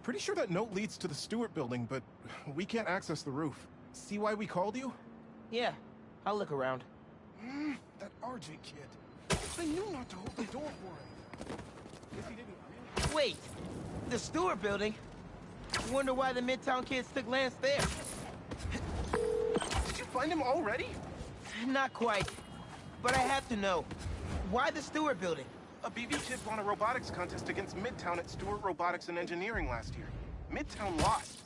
Pretty sure that note leads to the Stewart building, but we can't access the roof. See why we called you? Yeah, I'll look around. That RJ kid. I knew not to hold the door for him. Guess he didn't really... Wait! The Stewart building? Wonder why the Midtown kids took Lance there. Did you find him already? Not quite. But I have to know. Why the Stewart building? A BB kid won a robotics contest against Midtown at Stewart Robotics and Engineering last year. Midtown lost.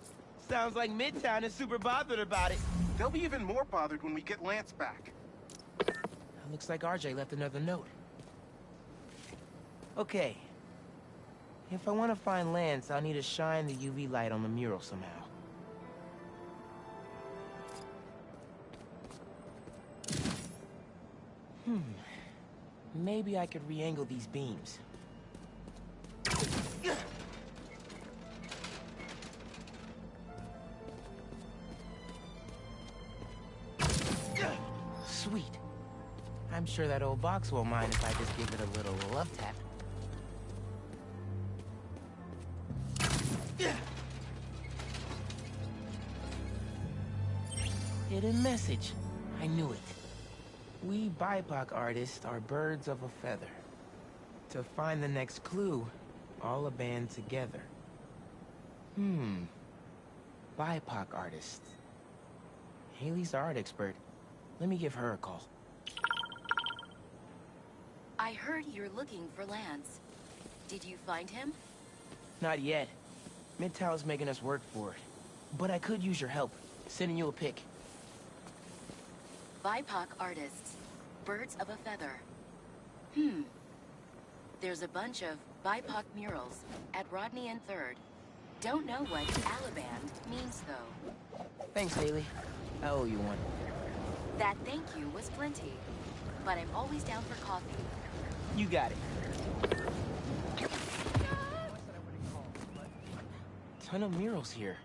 Sounds like Midtown is super bothered about it. They'll be even more bothered when we get Lance back. Looks like RJ left another note. Okay. If I want to find Lance, I'll need to shine the UV light on the mural somehow. Maybe I could re-angle these beams. Sweet. I'm sure that old box won't mind if I just give it a little love tap. Hidden message. I knew it. We BIPOC artists are birds of a feather. To find the next clue, all a band together. BIPOC artists. Haley's the art expert. Let me give her a call. I heard you're looking for Lance. Did you find him? Not yet. Midtown's making us work for it. But I could use your help. Sending you a pic. BIPOC artists. Birds of a feather. There's a bunch of BIPOC murals at Rodney and 3rd. Don't know what Alaband means, though. Thanks, Haley. I owe you one. That thank you was plenty. But I'm always down for coffee. You got it. Ton of murals here.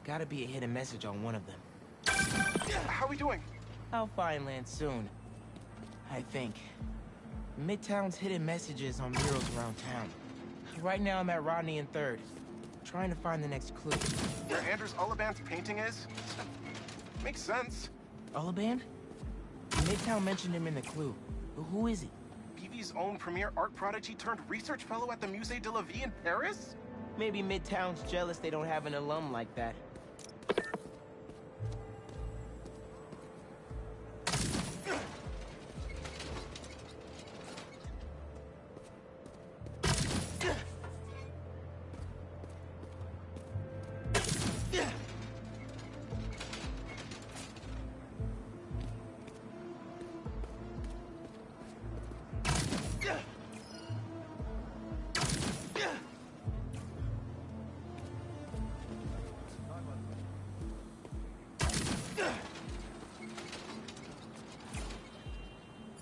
Gotta be a hidden message on one of them. How are we doing? I'll find Lance soon. I think. Midtown's hidden messages on murals around town. Right now I'm at Rodney and 3rd. Trying to find the next clue. Where Anders Ullaband's painting is? Makes sense. Ullaband? Midtown mentioned him in the clue. But who is he? BB's own premier art prodigy turned research fellow at the Musée de la Vie in Paris? Maybe Midtown's jealous they don't have an alum like that.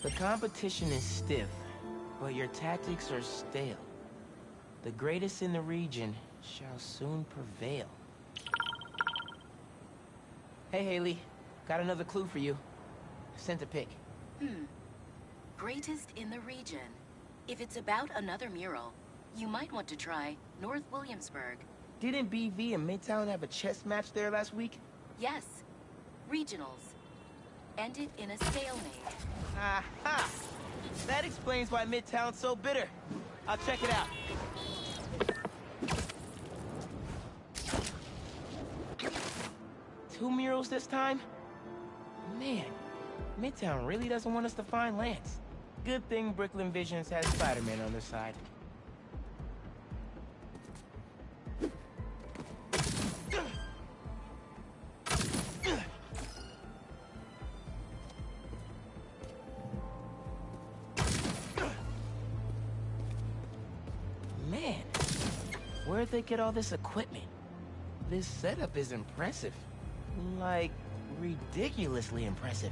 The competition is stiff, but your tactics are stale. The greatest in the region shall soon prevail. Hey, Haley. Got another clue for you. Sent a pic. Greatest in the region. If it's about another mural, you might want to try North Williamsburg. Didn't BV and Midtown have a chess match there last week? Yes. Regionals. Ended in a stalemate. Aha! That explains why Midtown's so bitter. I'll check it out. Two murals this time? Man, Midtown really doesn't want us to find Lance. Good thing Brooklyn Visions has Spiderman on their side. Man, where'd they get all this equipment? This setup is impressive. Like, ridiculously impressive.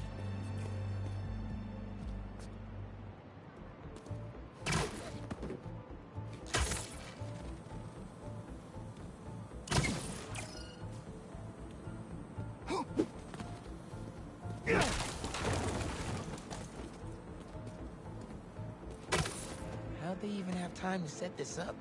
How'd they even have time to set this up?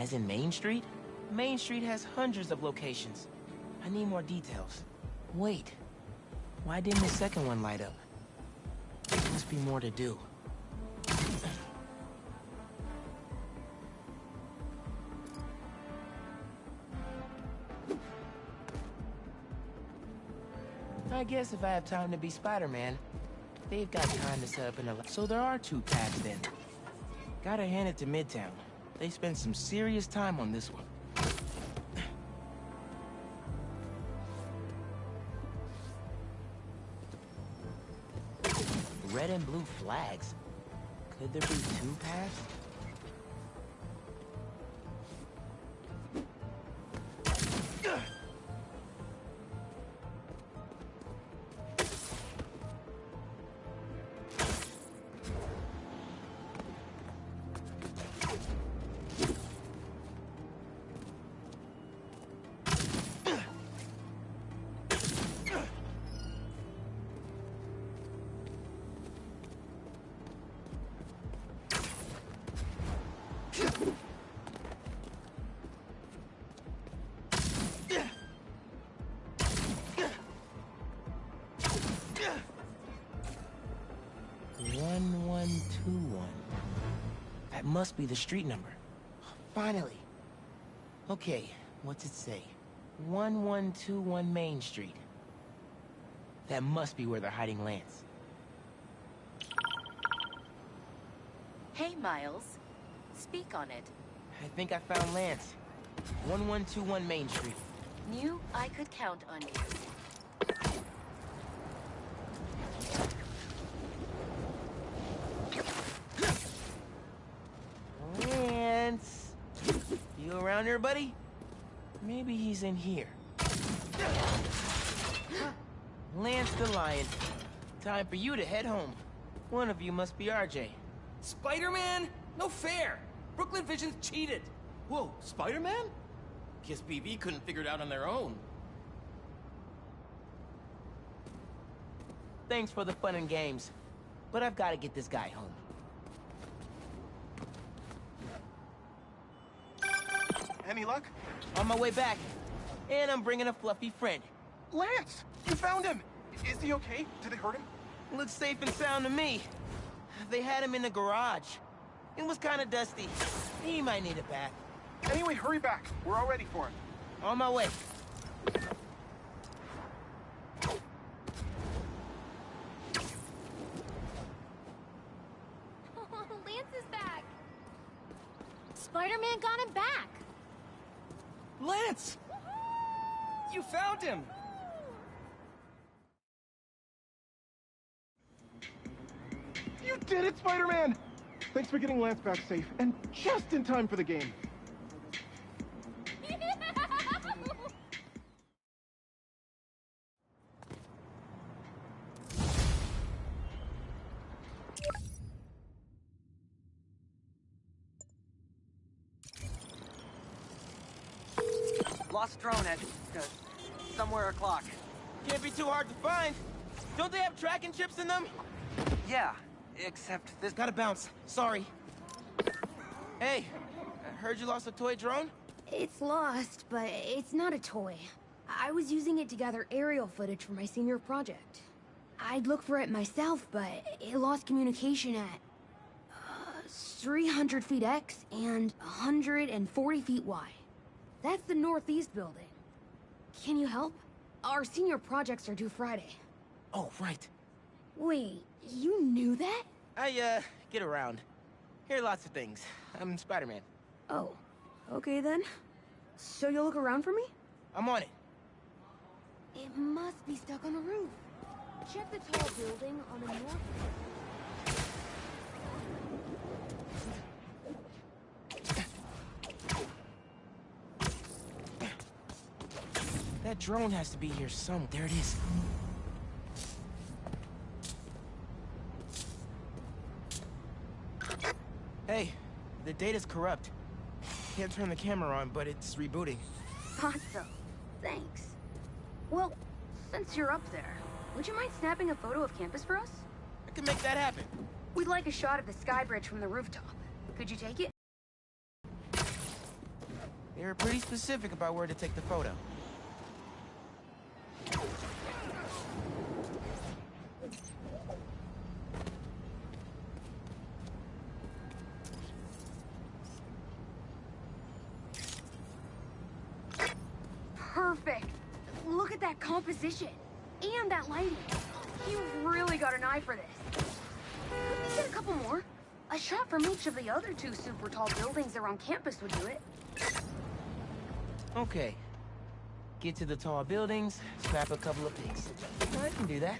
As in Main Street? Main Street has hundreds of locations. I need more details. Wait, why didn't the second one light up? There must be more to do. I guess if I have time to be Spider-Man, they've got time to set up an So there are two paths then. Gotta hand it to Midtown. They spent some serious time on this one. Red and blue flags. Could there be two paths? That must be the street number. Finally. Okay, what's it say? 1121 Main Street. That must be where they're hiding Lance. Hey, Miles. Speak on it. I think I found Lance. 1121 Main Street. Knew I could count on you. Lance! You around here, buddy? Maybe he's in here. Lance the Lion. Time for you to head home. One of you must be RJ. Spider-Man? No fair! Brooklyn Vision's cheated! Whoa, Spider-Man? Guess BB couldn't figure it out on their own. Thanks for the fun and games, but I've got to get this guy home. Any luck? On my way back, and I'm bringing a fluffy friend. Lance! You found him! Is he okay? Did they hurt him? Looks safe and sound to me. They had him in the garage. It was kind of dusty. He might need a bath. Anyway, hurry back. We're all ready for him. On my way. Lance is back! Spider-Man got him back! Lance! You found him! You did it, Spider-Man! Thanks for getting Lance back safe, and just in time for the game. Lost drone at somewhere o'clock. Can't be too hard to find. Don't they have tracking chips in them? Yeah, except this. Gotta bounce. Sorry. Hey, I heard you lost a toy drone? It's lost, but it's not a toy. I was using it to gather aerial footage for my senior project. I'd look for it myself, but it lost communication at 300 feet X and 140 feet Y. That's the Northeast building. Can you help? Our senior projects are due Friday. Oh, right. Wait, you knew that? I, get around. Hear lots of things. I'm Spider-Man. Oh, okay then. So you'll look around for me? I'm on it. It must be stuck on a roof. Check the tall building on the north. That drone has to be here some. There it is. Hey, the data's corrupt. Can't turn the camera on, but it's rebooting. Thought so. Thanks. Well, since you're up there, would you mind snapping a photo of campus for us? I can make that happen. We'd like a shot of the sky bridge from the rooftop. Could you take it? They were pretty specific about where to take the photo. Perfect. Look at that composition. And that lighting. You've really got an eye for this. Could we get a couple more? A shot from each of the other two super tall buildings around campus would do it. Okay. Get to the tall buildings, snap a couple of pics. I can do that.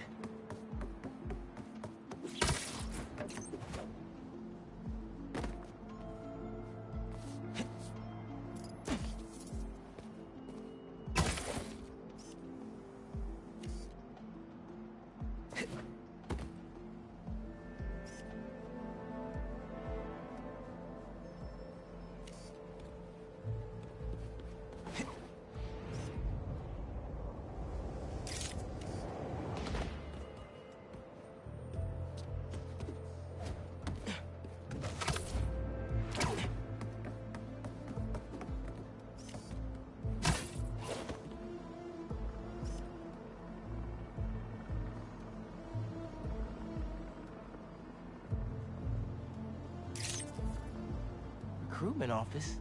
Recruitment office?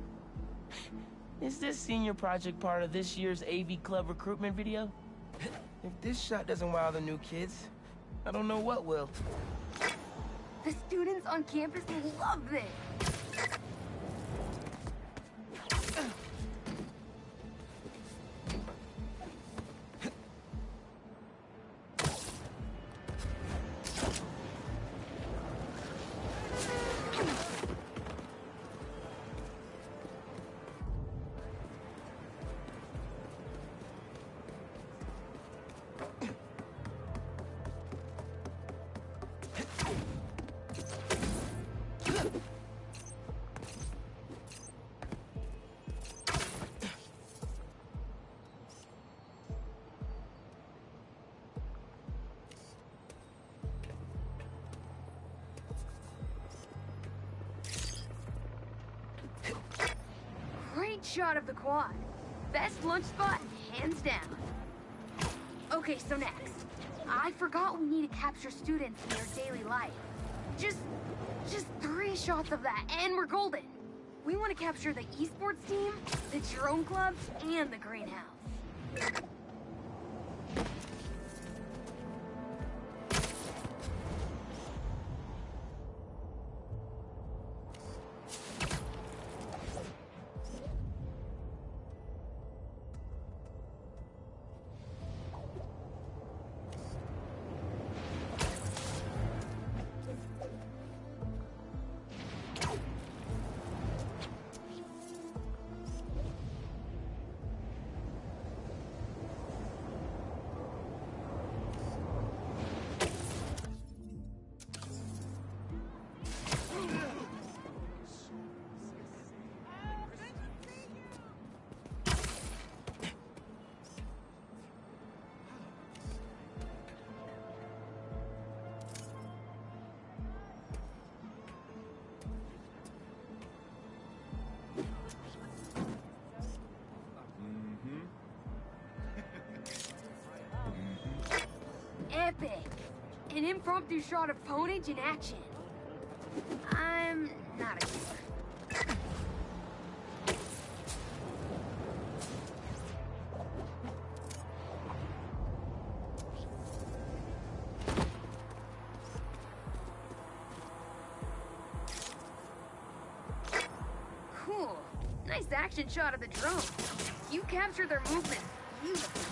Is this senior project part of this year's AV Club recruitment video? If this shot doesn't wow the new kids, I don't know what will. The students on campus love this. Great shot of the quad. Best lunch spot, hands down. Okay, so next. I forgot we need to capture students in their daily life. Just 3 shots of that, and we're golden. We want to capture the esports team, the drone club, and the greenhouse. Epic! An impromptu shot of Ponage in action. I'm not a gamer. Cool. Nice action shot of the drone. You captured their movement beautifully.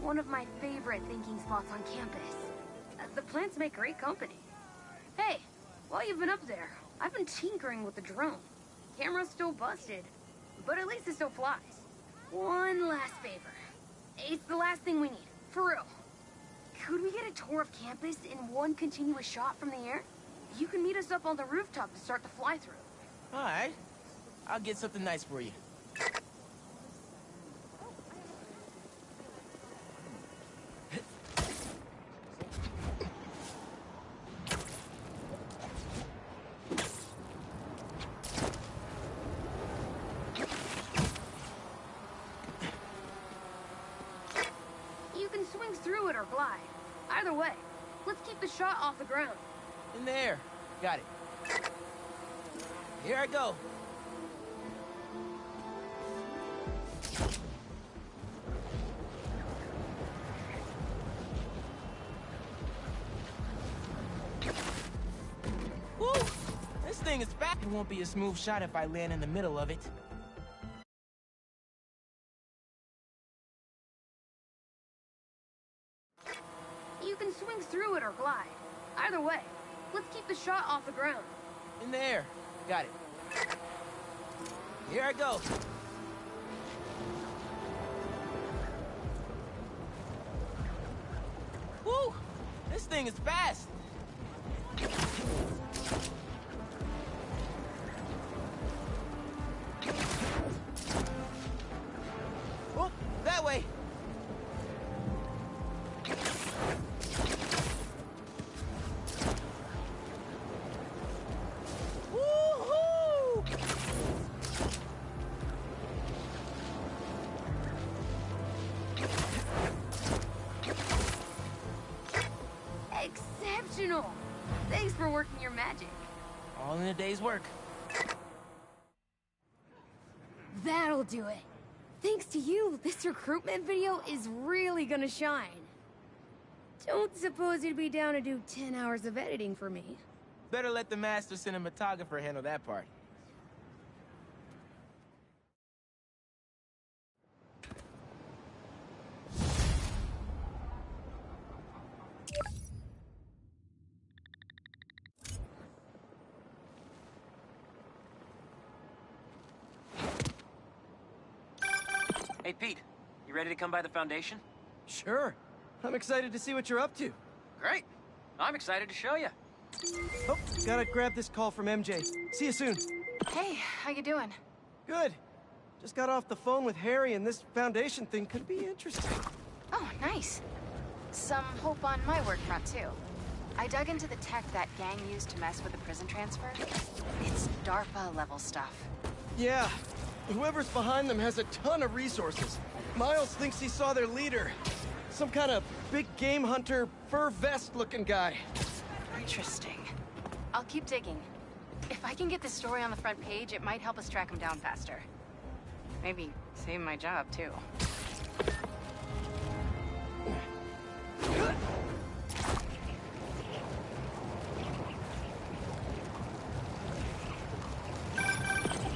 one of my favorite thinking spots on campus. The plants make great company. Hey, while you've been up there, I've been tinkering with the drone. Camera's still busted, but at least it still flies. One last favor. It's the last thing we need, for real. Could we get a tour of campus in one continuous shot from the air? You can meet us up on the rooftop to start the fly-through. All right. I'll get something nice for you. You can swing through it or glide. Either way, let's keep the shot off the ground. In the air. Got it. Here I go. Woo! This thing is back. It won't be a smooth shot if I land in the middle of it. You can swing through it or glide. Either way, let's keep the shot off the ground. In the air. Got it. Here I go. Woo! This thing is fast. Oh, that way. Woo-hoo! Exceptional! Thanks for working your magic. All in a day's work. That'll do it. Thanks to you, this recruitment video is really gonna shine. Don't suppose you'd be down to do 10 hours of editing for me? Better let the master cinematographer handle that part. Hey, Pete. You ready to come by the Foundation? Sure. I'm excited to see what you're up to. Great. I'm excited to show you. Oh, gotta grab this call from MJ. See you soon. Hey, how you doing? Good. Just got off the phone with Harry, and this Foundation thing could be interesting. Oh, nice. Some hope on my work front, too. I dug into the tech that gang used to mess with the prison transfer. It's DARPA-level stuff. Yeah. Whoever's behind them has a ton of resources. Miles thinks he saw their leader. Some kind of big game hunter, fur vest-looking guy. Interesting. I'll keep digging. If I can get this story on the front page, it might help us track him down faster. Maybe save my job, too.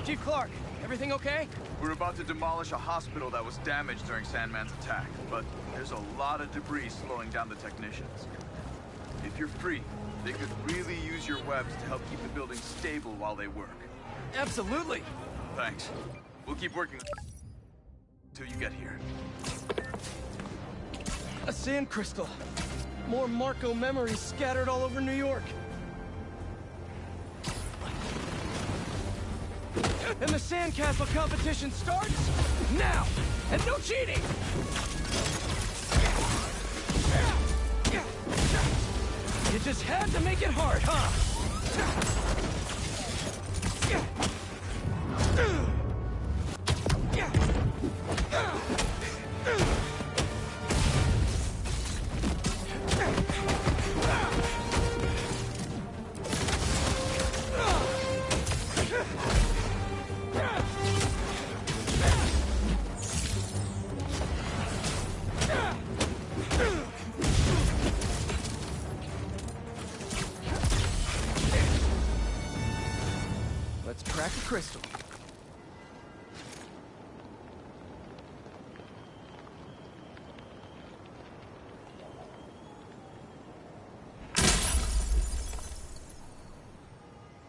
Chief Clark, everything okay? We're about to demolish a hospital that was damaged during Sandman's attack, but there's a lot of debris slowing down the technicians. If you're free, they could really use your webs to help keep the building stable while they work. Absolutely. Thanks. We'll keep working till you get here. A sand crystal. More Marco memories scattered all over New York. And the sandcastle competition starts now! And no cheating! You just had to make it hard, huh? Let's crack a crystal.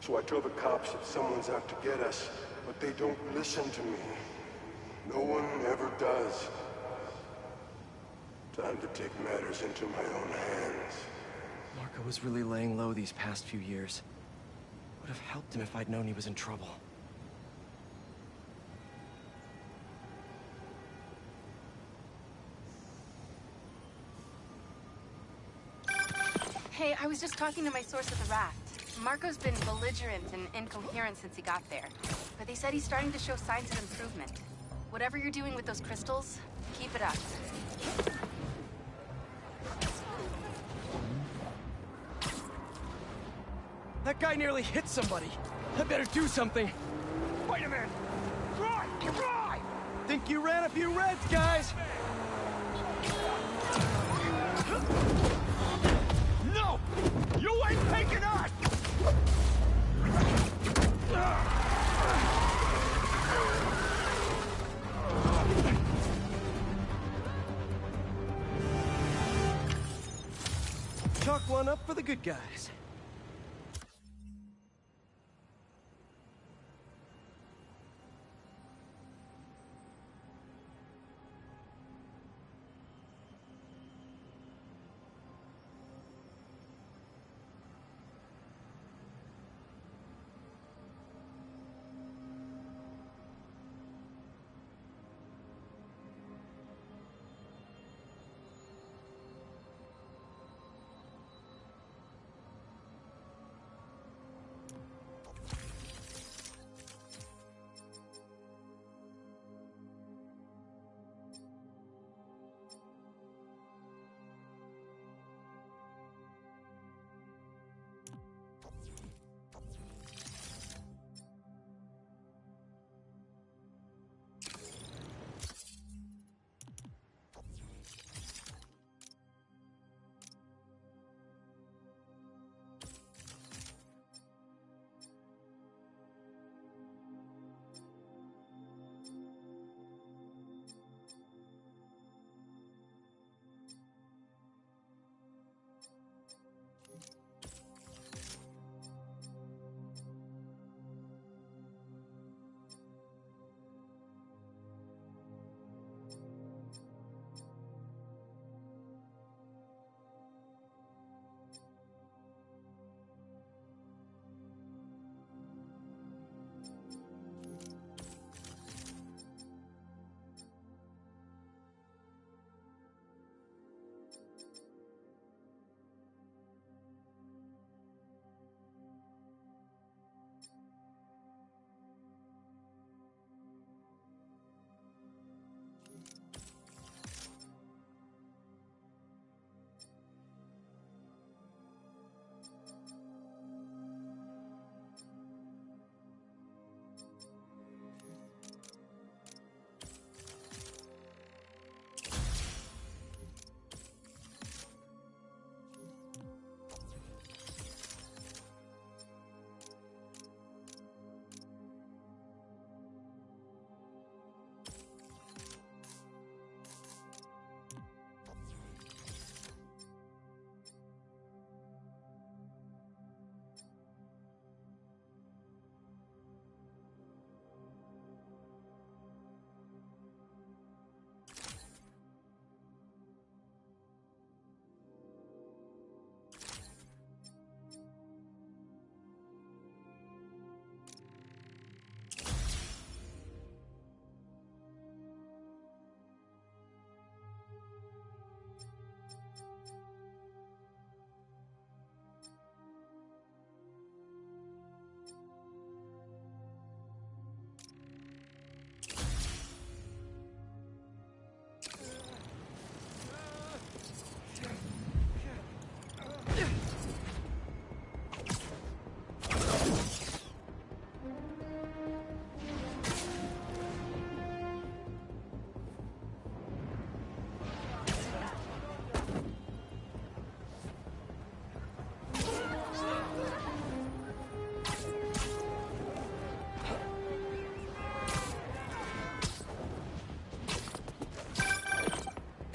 So I tell the cops that someone's out to get us, but they don't listen to me. No one ever does. Time to take matters into my own hands. Marco was really laying low these past few years. Would have helped him if I'd known he was in trouble. Hey, I was just talking to my source at the raft. Marco's been belligerent and incoherent since he got there. But they said he's starting to show signs of improvement. Whatever you're doing with those crystals, keep it up. That guy nearly hit somebody. I better do something. Spiderman! Drive! Drive! Think you ran a few reds, guys? No! You ain't taking us! Chalk one up for the good guys.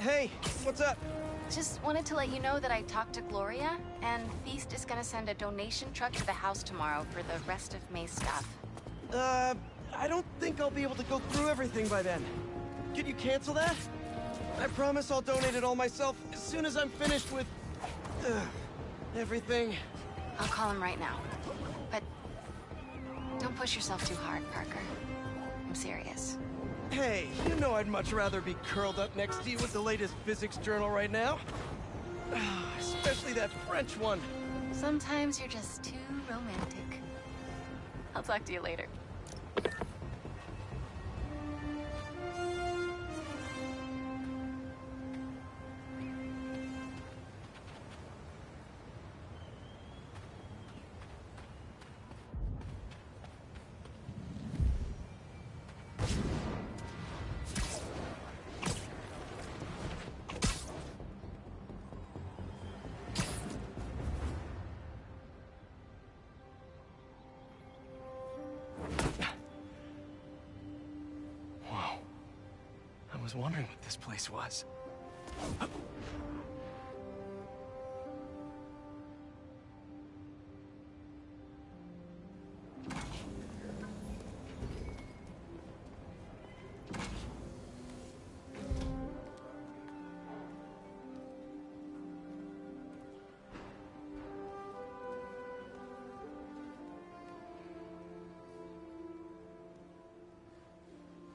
Hey, what's up? Just wanted to let you know that I talked to Gloria, and Feast is gonna send a donation truck to the house tomorrow for the rest of May's stuff. I don't think I'll be able to go through everything by then. Could you cancel that? I promise I'll donate it all myself as soon as I'm finished with... everything. I'll call him right now. But don't push yourself too hard, Parker. I'm serious. Hey, you know I'd much rather be curled up next to you with the latest physics journal right now. Especially that French one. Sometimes you're just too romantic. I'll talk to you later. I was wondering what this place was.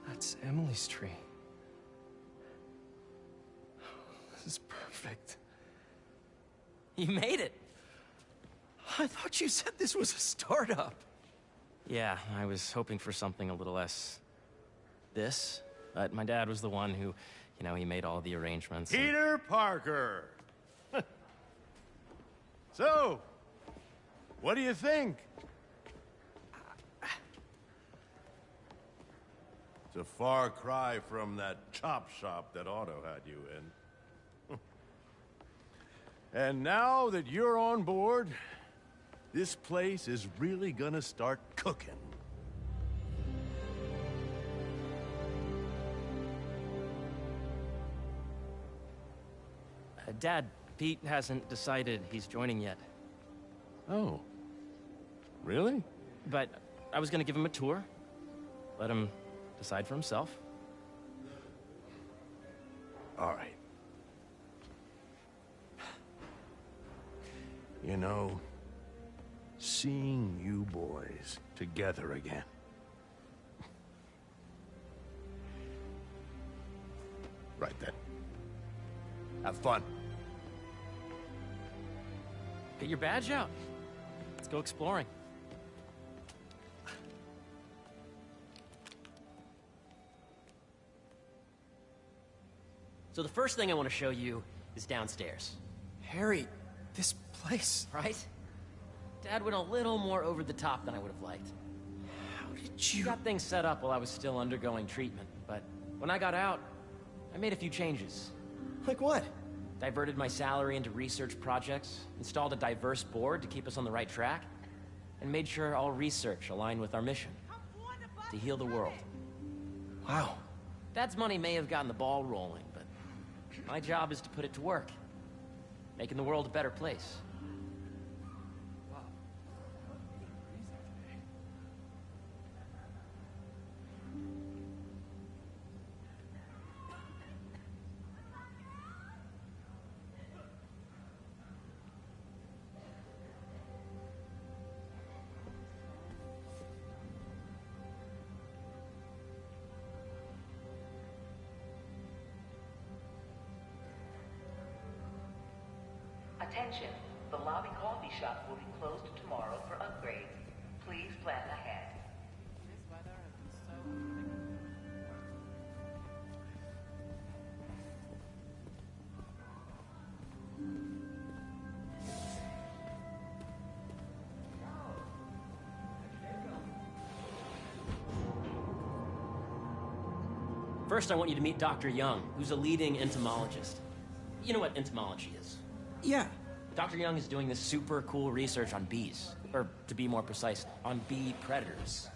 That's Emily's tree. This is perfect. You made it. I thought you said this was a startup. Yeah, I was hoping for something a little less... this. But my dad was the one who, you know, he made all the arrangements. Peter Parker! So, what do you think? It's a far cry from that chop shop that Otto had you in. And now that you're on board, this place is really gonna start cooking. Dad, Pete hasn't decided he's joining yet. Oh. Really? But I was gonna give him a tour. Let him decide for himself. All right. You know, seeing you boys together again. Right then. Have fun. Get your badge out. Let's go exploring. So the first thing I want to show you is downstairs. Harry, this place... Right? Dad went a little more over the top than I would have liked. How did you... Got things set up while I was still undergoing treatment, but when I got out, I made a few changes. Like what? Diverted my salary into research projects, installed a diverse board to keep us on the right track, and made sure all research aligned with our mission. To heal the world. Wow. Dad's money may have gotten the ball rolling, but my job is to put it to work. Making the world a better place. Attention, the lobby coffee shop will be closed tomorrow for upgrades. Please plan ahead. First, I want you to meet Dr. Young, who's a leading entomologist. You know what entomology is? Yeah. Dr. Young is doing this super cool research on bees. Or, to be more precise, on bee predators.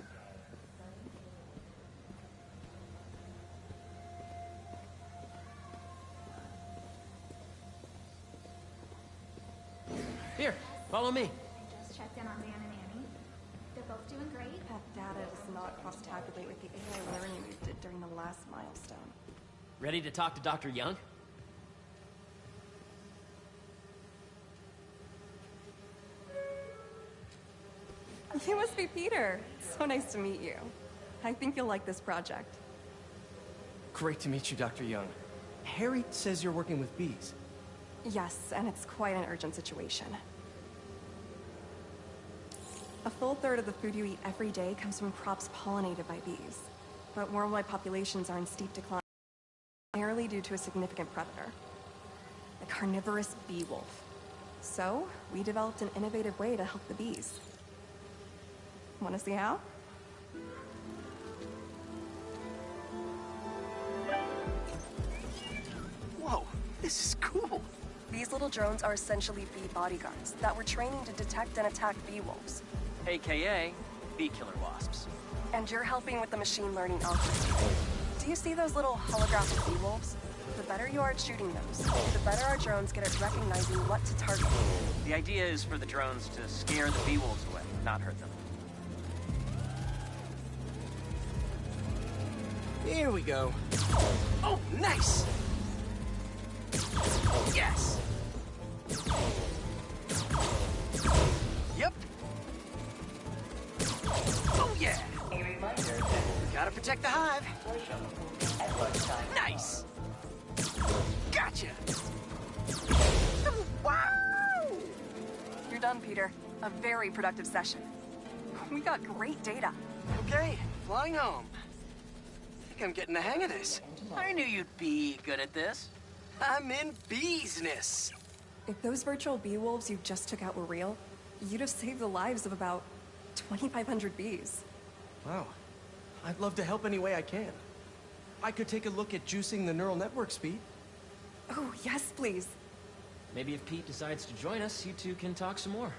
Here, follow me. I just checked in on Dan and Annie. They're both doing great. That data does not cross-tabulate with the AI learning we did during the last milestone. Ready to talk to Dr. Young? You must be Peter. So nice to meet you. I think you'll like this project. Great to meet you, Dr. Young. Harry says you're working with bees. Yes, and it's quite an urgent situation. A full third of the food you eat every day comes from crops pollinated by bees. But worldwide populations are in steep decline, primarily due to a significant predator, the carnivorous bee wolf. So, we developed an innovative way to help the bees. Want to see how? Whoa, this is cool. These little drones are essentially bee bodyguards that were training to detect and attack bee wolves. AKA, bee killer wasps. And you're helping with the machine learning algorithm. Do you see those little holographic bee wolves? The better you are at shooting those, the better our drones get at recognizing what to target. The idea is for the drones to scare the bee wolves away, not hurt them. Here we go. Oh, nice! Yes! Yep. Oh, yeah! A reminder that Gotta protect the hive. at lunchtime. Nice! Gotcha! Wow! You're done, Peter. A very productive session. We got great data. Okay, flying home. I think I'm getting the hang of this. I knew you'd be good at this. I'm in business. If those virtual bee wolves you just took out were real, you'd have saved the lives of about 2,500 bees. Wow. I'd love to help any way I can. I could take a look at juicing the neural network speed. Oh, yes, please. Maybe if Pete decides to join us, you two can talk some more.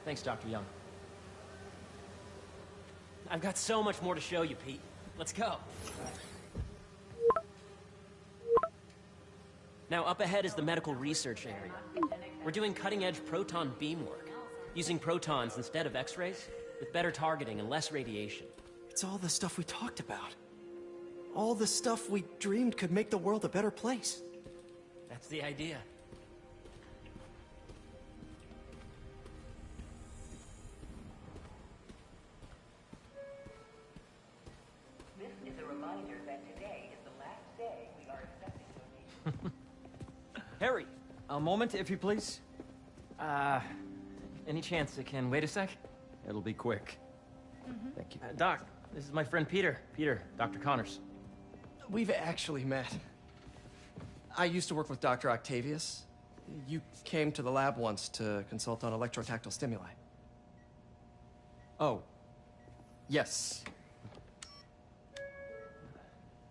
Thanks, Dr. Young. I've got so much more to show you, Pete. Let's go. Now, up ahead is the medical research area. We're doing cutting-edge proton beam work, using protons instead of X-rays, with better targeting and less radiation. It's all the stuff we talked about. All the stuff we dreamed could make the world a better place. That's the idea. This is a reminder that today is the last day we are accepting donations. Harry, a moment, if you please. Any chance it can wait a sec? It'll be quick. Thank you. Doc, this is my friend Peter. Peter, Dr. Connors. We've actually met. I used to work with Dr. Octavius. You came to the lab once to consult on electrotactile stimuli. Oh. Yes.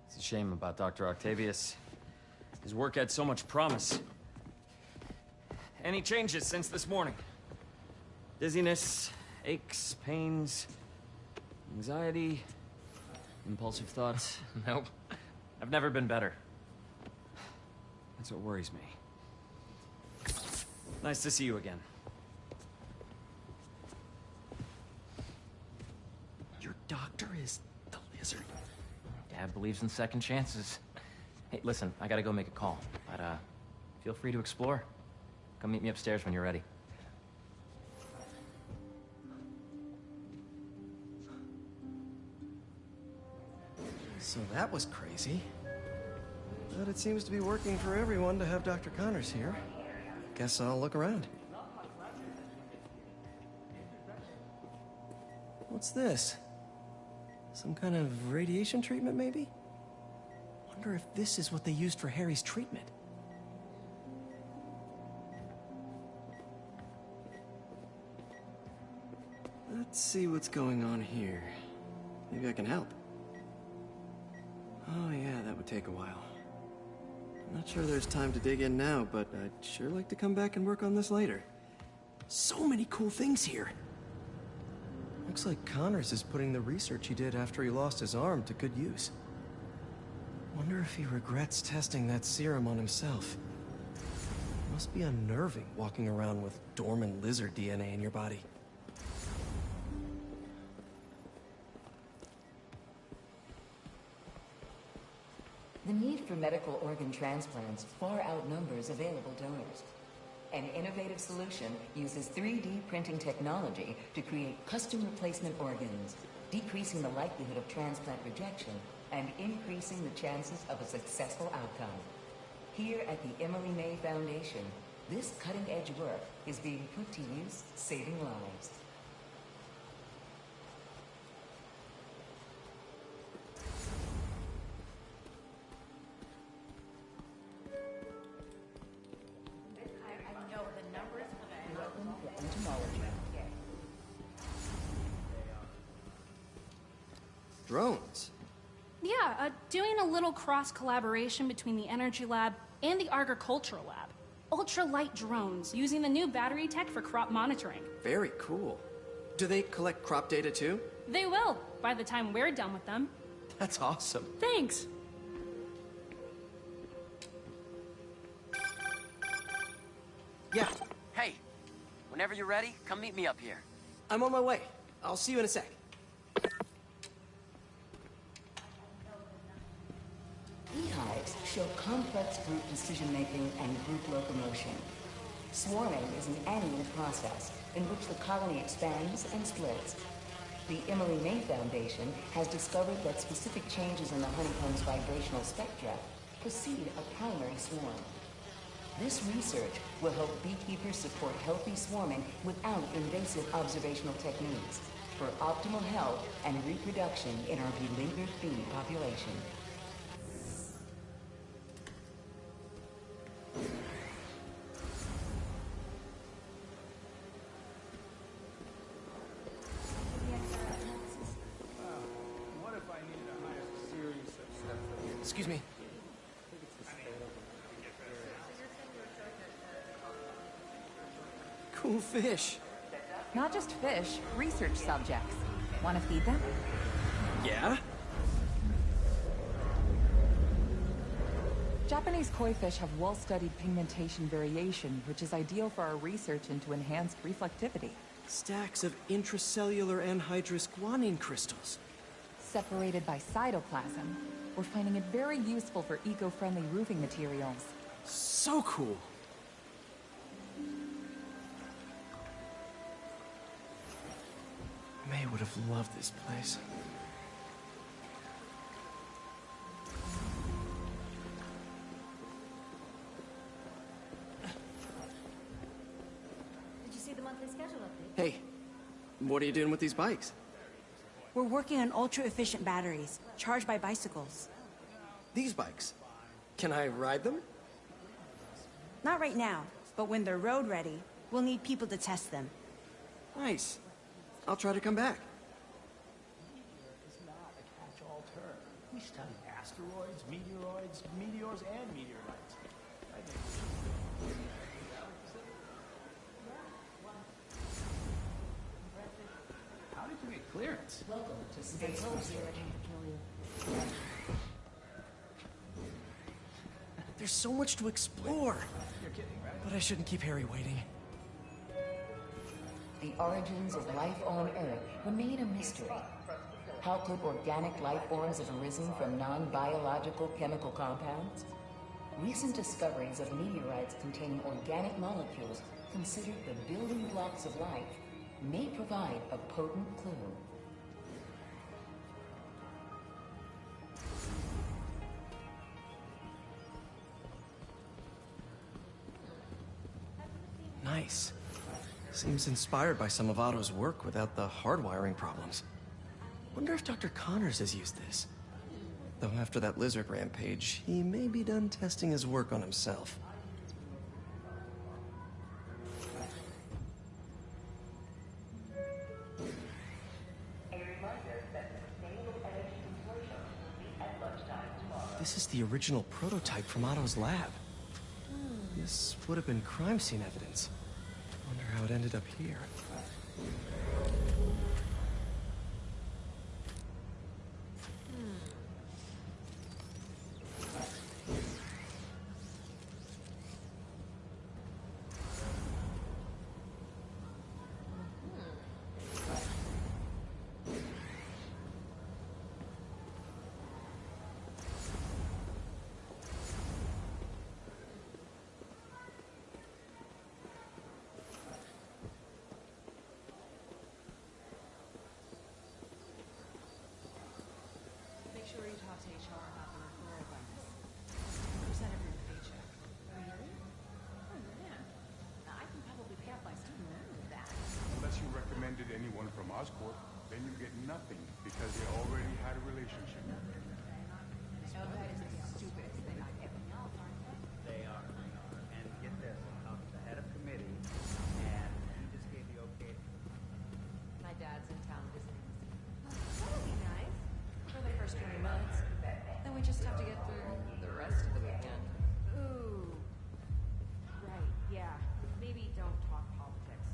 It's a shame about Dr. Octavius. His work had so much promise. Any changes since this morning? Dizziness, aches, pains, anxiety, impulsive thoughts? Nope. I've never been better. That's what worries me. Nice to see you again. Your doctor is the lizard. Dad believes in second chances. Hey, listen, I gotta go make a call, but feel free to explore. Come meet me upstairs when you're ready. So that was crazy. But it seems to be working for everyone to have Dr. Connors here. Guess I'll look around. What's this? Some kind of radiation treatment, maybe? Wonder if this is what they used for Harry's treatment. Let's see what's going on here. Maybe I can help. Oh yeah, that would take a while. I'm not sure there's time to dig in now, but I'd sure like to come back and work on this later. So many cool things here. Looks like Connors is putting the research he did after he lost his arm to good use. Wonder if he regrets testing that serum on himself. Must be unnerving walking around with dormant lizard DNA in your body. The need for medical organ transplants far outnumbers available donors. An innovative solution uses 3D printing technology to create custom replacement organs, decreasing the likelihood of transplant rejection and increasing the chances of a successful outcome. Here at the Emily May Foundation, this cutting-edge work is being put to use, saving lives. Drones? Yeah, doing a little cross-collaboration between the Energy Lab and the Agricultural Lab. Ultra-light drones using the new battery tech for crop monitoring. Very cool. Do they collect crop data too? They will, by the time we're done with them. That's awesome. Thanks. Yeah. Hey, whenever you're ready, come meet me up here. I'm on my way. I'll see you in a sec. Beehives show complex group decision-making and group locomotion. Swarming is an annual process in which the colony expands and splits. The Emily May Foundation has discovered that specific changes in the honeycomb's vibrational spectra precede a primary swarm. This research will help beekeepers support healthy swarming without invasive observational techniques for optimal health and reproduction in our beleaguered bee population. Excuse me. Cool fish. Not just fish, research subjects. Want to feed them? Yeah? Japanese koi fish have well-studied pigmentation variation, which is ideal for our research into enhanced reflectivity. Stacks of intracellular anhydrous guanine crystals. Separated by cytoplasm, we're finding it very useful for eco-friendly roofing materials. So cool. May would have loved this place. Did you see the monthly schedule update? Hey, what are you doing with these bikes? We're working on ultra-efficient batteries, charged by bicycles. These bikes? Can I ride them? Not right now, but when they're road ready, we'll need people to test them. Nice. I'll try to come back. It's not a catch-all term. We study asteroids, meteors, and meteorites. How did you get clearance? Welcome to Space Force. There's so much to explore. You're kidding, right? But I shouldn't keep Harry waiting. The origins of life on Earth remain a mystery. How could organic life forms have arisen from non-biological chemical compounds? Recent discoveries of meteorites containing organic molecules considered the building blocks of life may provide a potent clue. Nice. Seems inspired by some of Otto's work without the hardwiring problems. Wonder if Dr. Connors has used this. Though after that lizard rampage, he may be done testing his work on himself. This is the original prototype from Otto's lab. This would have been crime scene evidence. Wonder how it ended up here. one from Oscorp, then you get nothing because they already had a relationship. They are. And get this, I'm talking to the head of committee, and he just gave the okay. My dad's in town visiting. That'll be nice. For the first 3 months. Then we just have to get through the rest of the weekend. Ooh. Right, yeah. Maybe don't talk politics.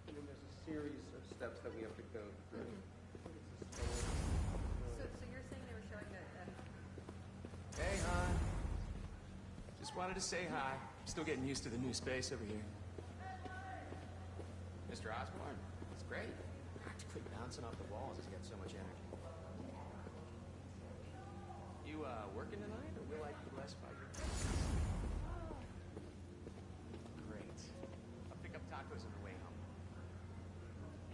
I mean, there's a series of steps that we have to go through. So you're saying they were showing that... Hey, hon. Just wanted to say hi. Still getting used to the new space over here. Mr. Osborne, it's great. Practically bouncing off the walls. It's got so much energy. You, working tonight, or will I be blessed by your presence? Great. I'll pick up tacos on the way home.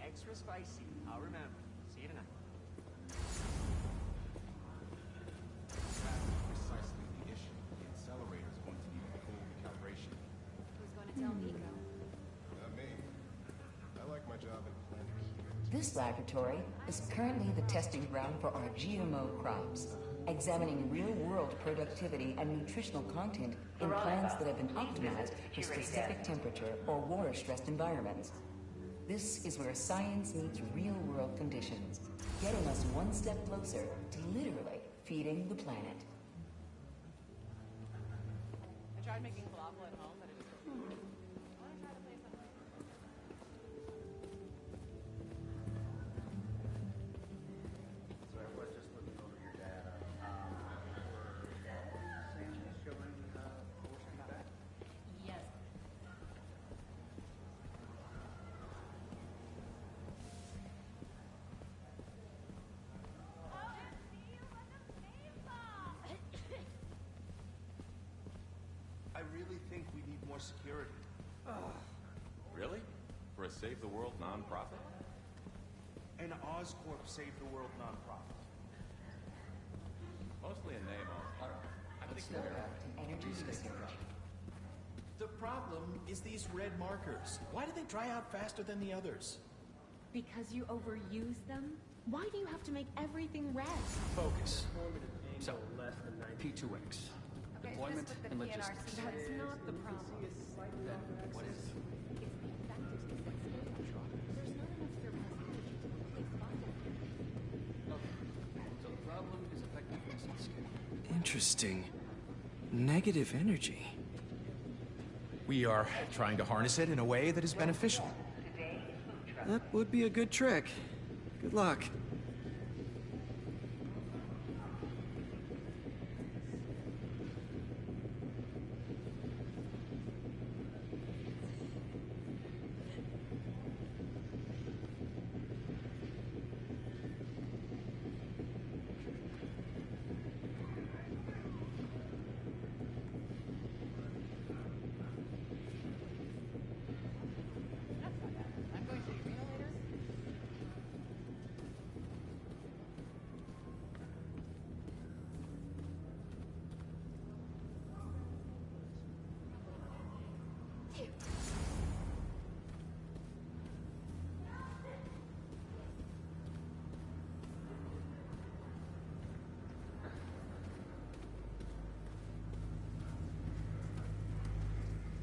Extra spicy. I'll remember. See you tonight. Precisely the issue. The accelerator is going to need a full recalibration. Who's going to tell Nico? Not me. I like my job in Flanders. This laboratory is currently the testing ground for our GMO crops, examining real-world productivity and nutritional content in plants that have been optimized for specific temperature or water-stressed environments. This is where science meets real-world conditions, getting us one step closer to literally feeding the planet. I tried making falafel at home, but it just doesn't work. I want to try to play something. So I was just looking over your data. Sanchez showing forcing back? Yes. I really think we need more security. Really? For a Save the World nonprofit? An Oscorp Save the World nonprofit. Mostly a name, I think Go back to energy research. The problem is these red markers. Why do they dry out faster than the others? Because you overuse them? Why do you have to make everything red? Focus. So, P2X. Deployment and logistics. That's not the problem. Then, what is it? So the problem is effectiveness and scale. Interesting. Negative energy. We are trying to harness it in a way that is beneficial. That would be a good trick. Good luck.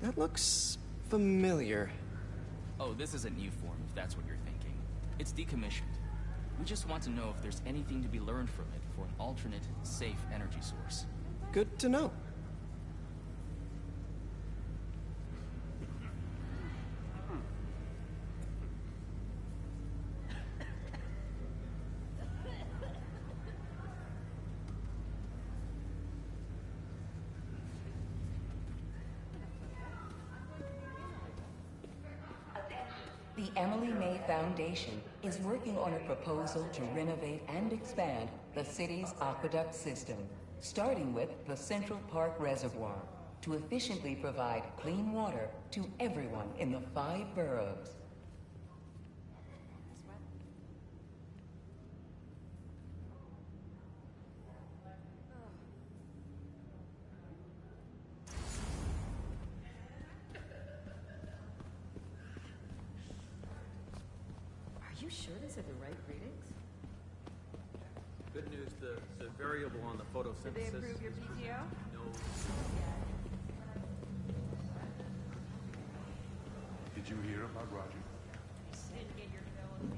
That looks familiar. Oh, this isn't new form, if that's what you're thinking. It's decommissioned. We just want to know if there's anything to be learned from it for an alternate, safe energy source. Good to know. The Emily May Foundation is working on a proposal to renovate and expand the city's aqueduct system, starting with the Central Park Reservoir, to efficiently provide clean water to everyone in the 5 boroughs. sure these are the right readings? Good news, the variable on the photosynthesis. Did they approve your PTO? No. Did you hear about Roger? Didn't get your fill of the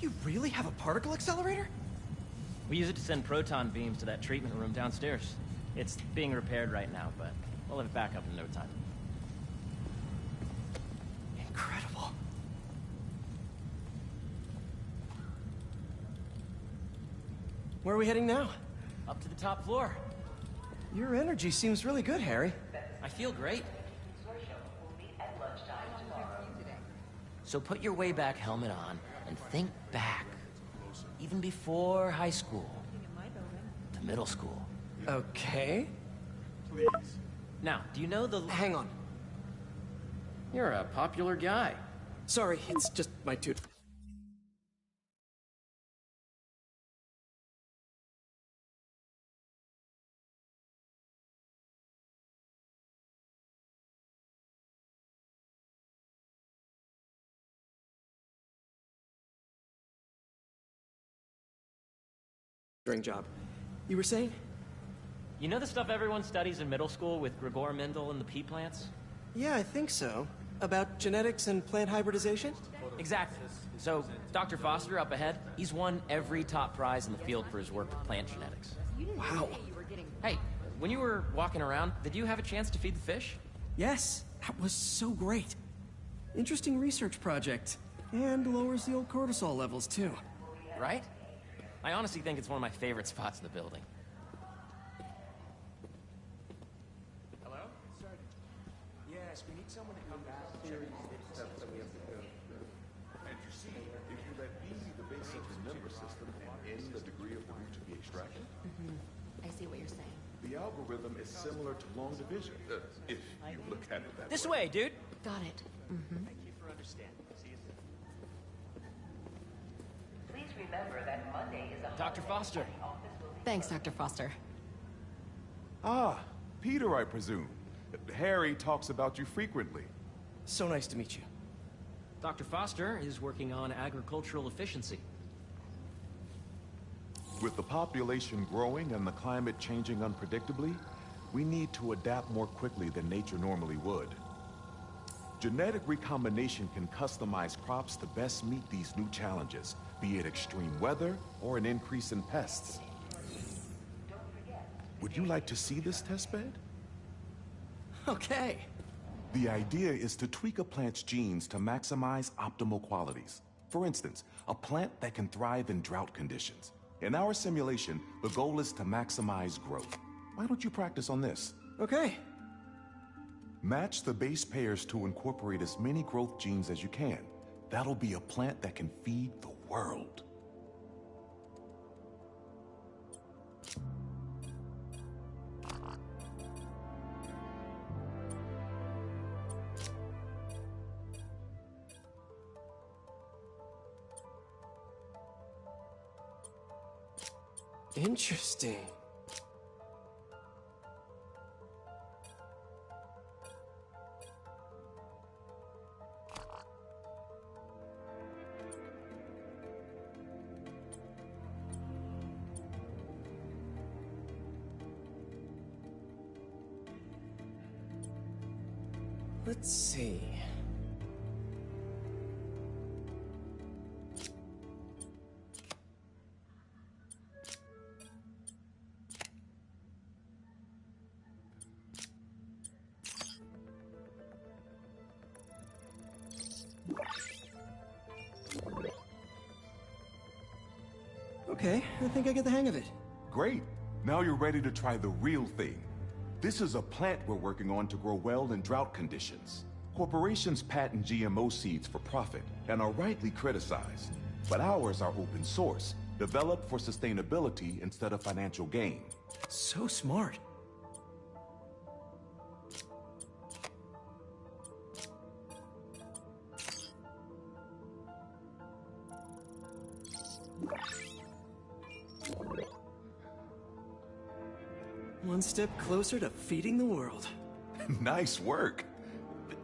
You really have a particle accelerator? We use it to send proton beams to that treatment room downstairs. It's being repaired right now, but we'll have it back up in no time. Incredible. Where are we heading now? Up to the top floor. Your energy seems really good, Harry. I feel great. So put your way back helmet on and think back. Even before high school. To middle school. Okay. Please. Now, do you know the... Hang on. You're a popular guy. Sorry, it's just my tooth. Job. You were saying? You know the stuff everyone studies in middle school with Gregor Mendel and the pea plants? Yeah, I think so. About genetics and plant hybridization? Exactly. So, Dr. Foster up ahead, he's won every top prize in the field for his work with plant genetics. Wow. Hey, when you were walking around, did you have a chance to feed the fish? Yes, that was so great. Interesting research project. And lowers the old cortisol levels, too. Right? I honestly think it's one of my favorite spots in the building. Hello? Sergeant. Yes, we need someone to come back and check the steps that we have to go through. And you see, if you let B be the base of the member system and N the degree of the root to be extracted, I see what you're saying. the algorithm is similar to long division, if you look at it that This way. way, dude. Got it. Thank you for understanding. See you soon. Please remember that Monday is a Dr. Foster. Thanks, Dr. Foster. Ah, Peter, I presume. Harry talks about you frequently. So nice to meet you. Dr. Foster is working on agricultural efficiency. With the population growing and the climate changing unpredictably, we need to adapt more quickly than nature normally would. Genetic recombination can customize crops to best meet these new challenges, be it extreme weather or an increase in pests. Would you like to see this testbed? Okay. The idea is to tweak a plant's genes to maximize optimal qualities. For instance, a plant that can thrive in drought conditions. In our simulation, the goal is to maximize growth. Why don't you practice on this? Okay. Match the base pairs to incorporate as many growth genes as you can. That'll be a plant that can feed the world. Interesting. Let's see. Okay, I think I get the hang of it. Great. Now you're ready to try the real thing. This is a plant we're working on to grow well in drought conditions. Corporations patent GMO seeds for profit and are rightly criticized. But ours are open source, developed for sustainability instead of financial gain. So smart. One step closer to feeding the world. Nice work.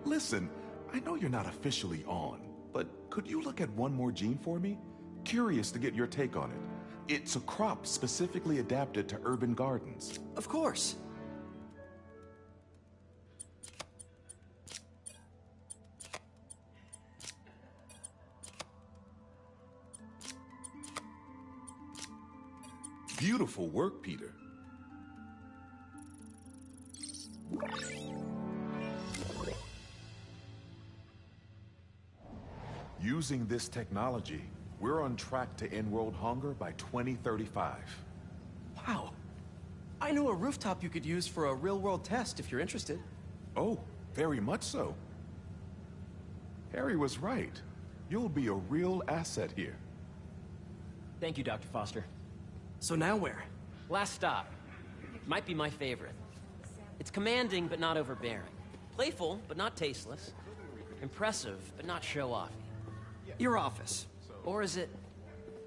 Listen, I know you're not officially on, but could you look at one more gene for me? Curious to get your take on it. It's a crop specifically adapted to urban gardens. Of course. Beautiful work, Peter. Using this technology, we're on track to end world hunger by 2035. Wow. I know a rooftop you could use for a real-world test if you're interested. Oh, very much so. Harry was right. You'll be a real asset here. Thank you, Dr. Foster. So now where? Last stop. Might be my favorite. It's commanding, but not overbearing. Playful, but not tasteless. Impressive, but not show-offy. Your office. Or is it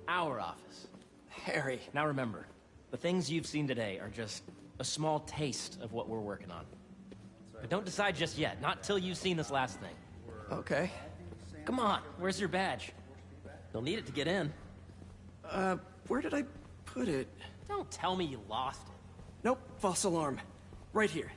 our office? Harry. Now remember, the things you've seen today are just a small taste of what we're working on. But don't decide just yet, not till you've seen this last thing. Okay. Come on, where's your badge? You'll need it to get in. Where did I put it? Don't tell me you lost it. Nope, false alarm. Right here.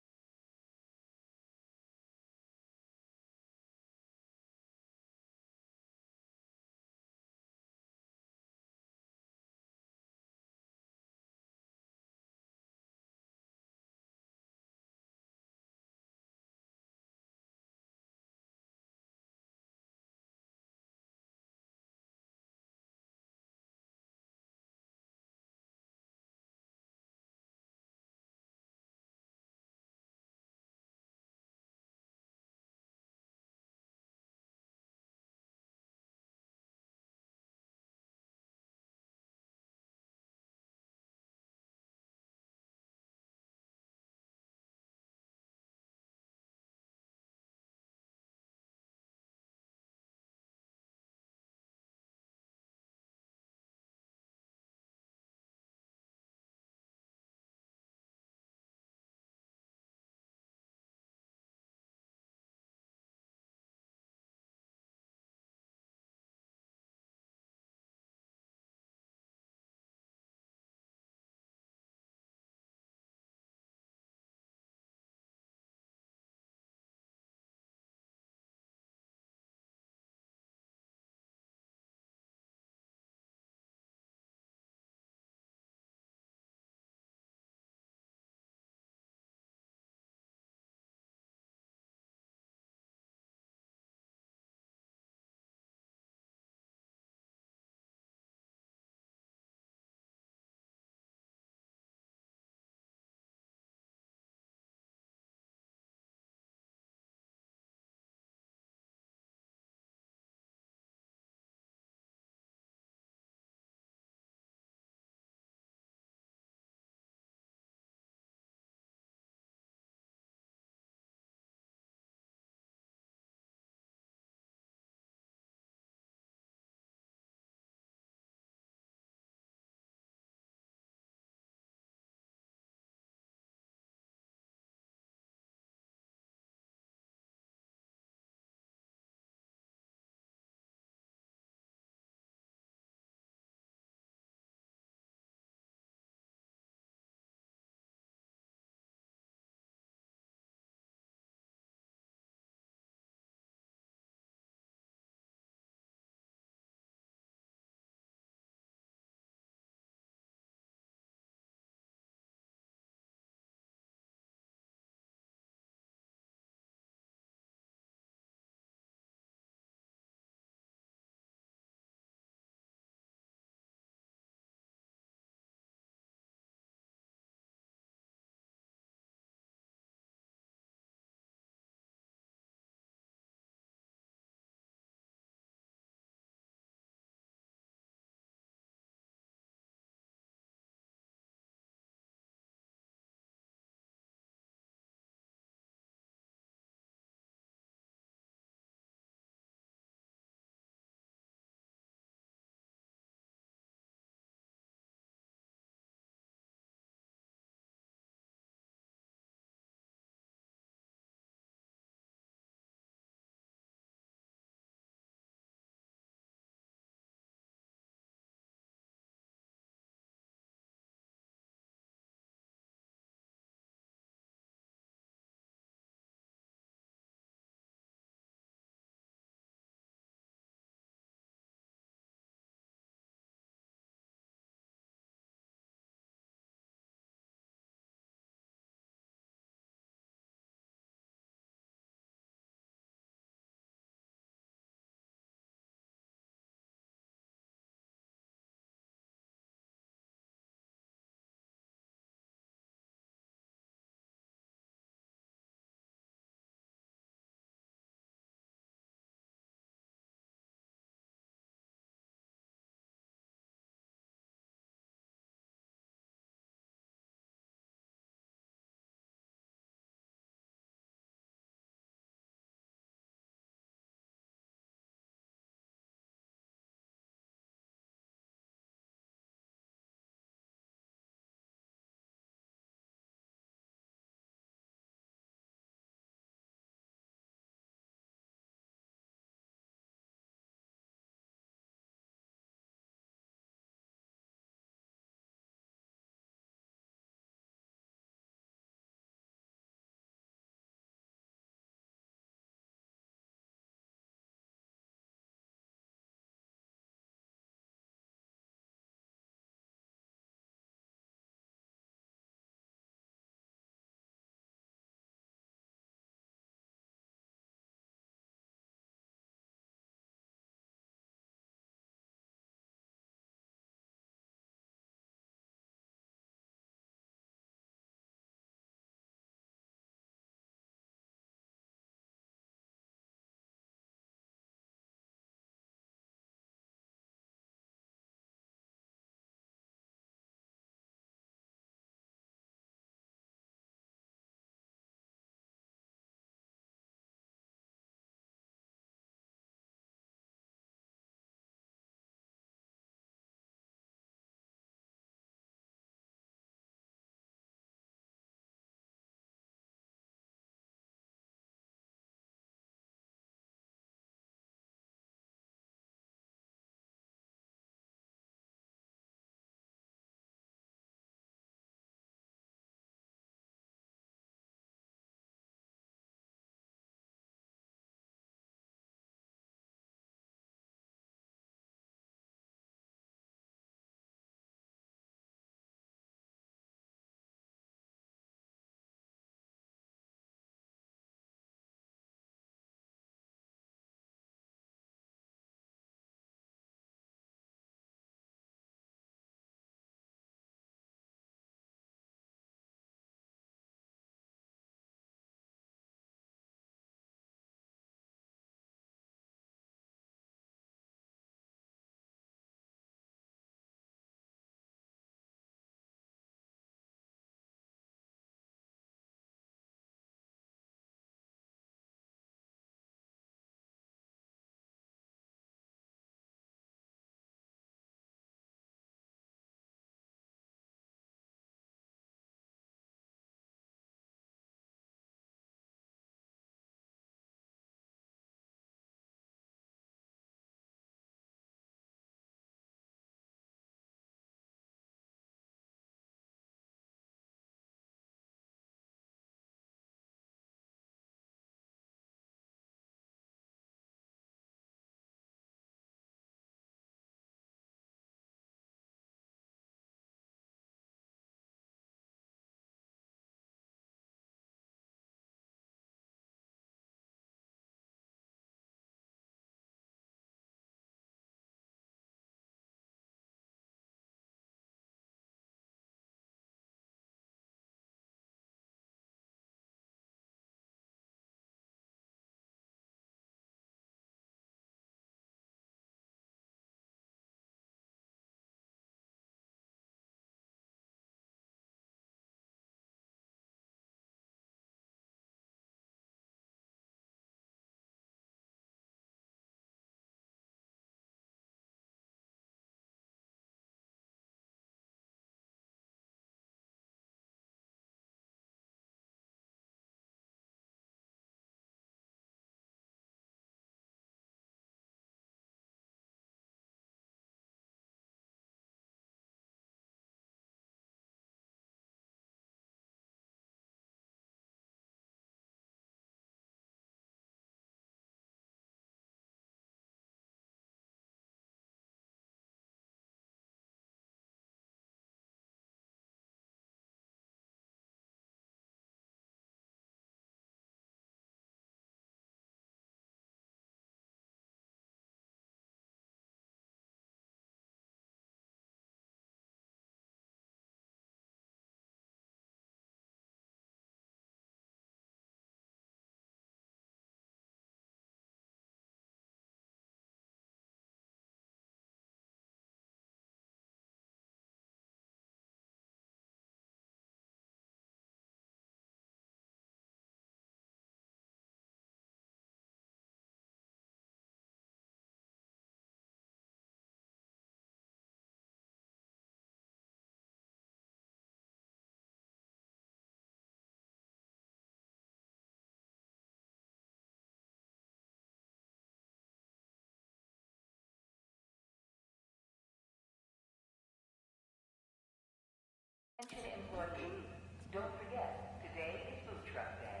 Don't forget, today is Food Truck Day.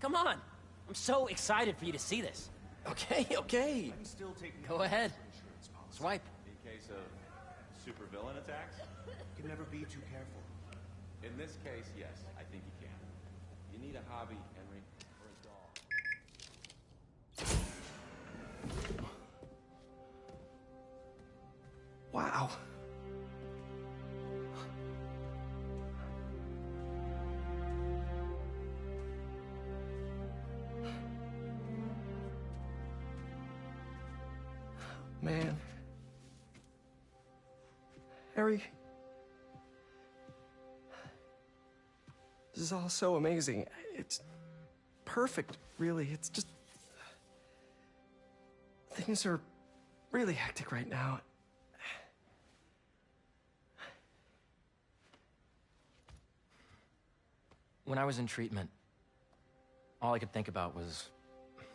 Come on! I'm so excited for you to see this. Okay, okay. I'm still taking Go ahead. insurance policy. Swipe. In case of supervillain attacks? You can never be too careful. In this case, yes, I think you can. You need a hobby, Henry, or a dog. Wow. Man. Harry. This is all so amazing. It's perfect, really. It's just... Things are really hectic right now. When I was in treatment, all I could think about was,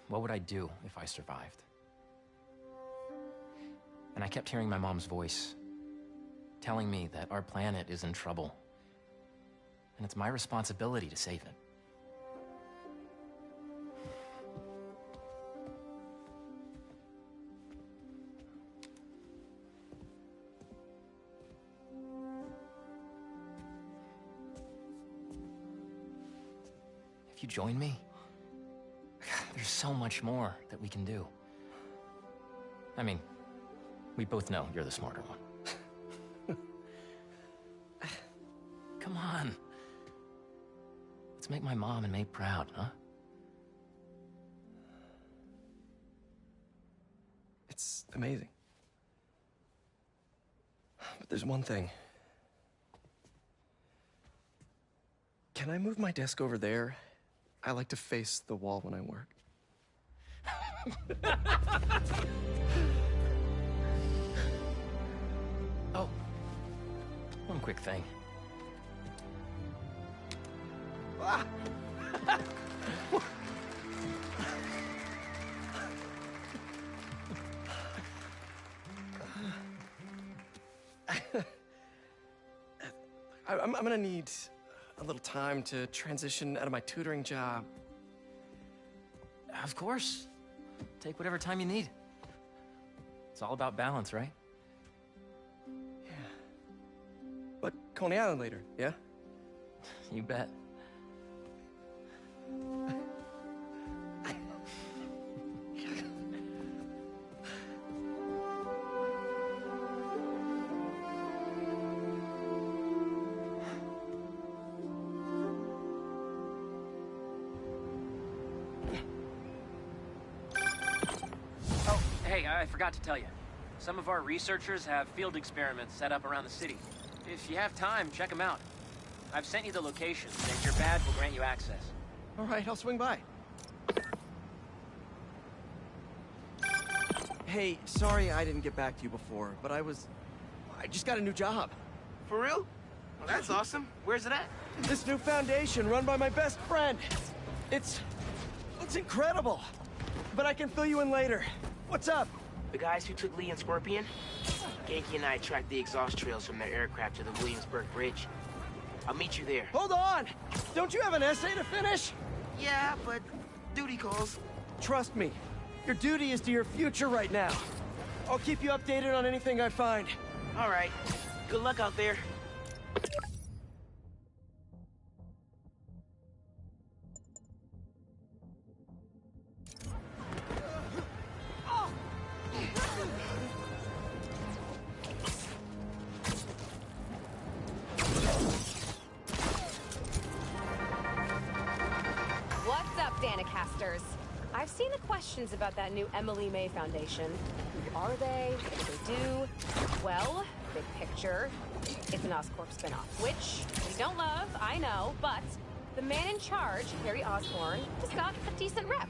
what would I do if I survived? And I kept hearing my mom's voice, telling me that our planet is in trouble, and it's my responsibility to save it. If you join me, there's so much more that we can do. I mean, we both know you're the smarter one. Come on. Let's make my mom and May proud, huh? It's amazing. But there's one thing. Can I move my desk over there? I like to face the wall when I work. Oh, one quick thing. Ah! I'm gonna need a little time to transition out of my tutoring job. Of course. Take whatever time you need. It's all about balance, right? Yeah. But Coney Island later, yeah? You bet. I forgot to tell you. Some of our researchers have field experiments set up around the city. If you have time, check them out. I've sent you the locations, and your badge will grant you access. All right, I'll swing by. Hey, sorry I didn't get back to you before, but I just got a new job. For real? Well, that's awesome. Where's it at? This new foundation run by my best friend. It's incredible. But I can fill you in later. What's up? The guys who took Lee and Scorpion? Genki and I tracked the exhaust trails from their aircraft to the Williamsburg Bridge. I'll meet you there. Hold on! Don't you have an essay to finish? Yeah, but duty calls. Trust me, your duty is to your future right now. I'll keep you updated on anything I find. All right. Good luck out there. I've seen the questions about that new Emily May Foundation. Who are they? What do they do? Well, big picture, it's an Oscorp spinoff, which we don't love, I know, but the man in charge, Harry Osborn, has got a decent rep.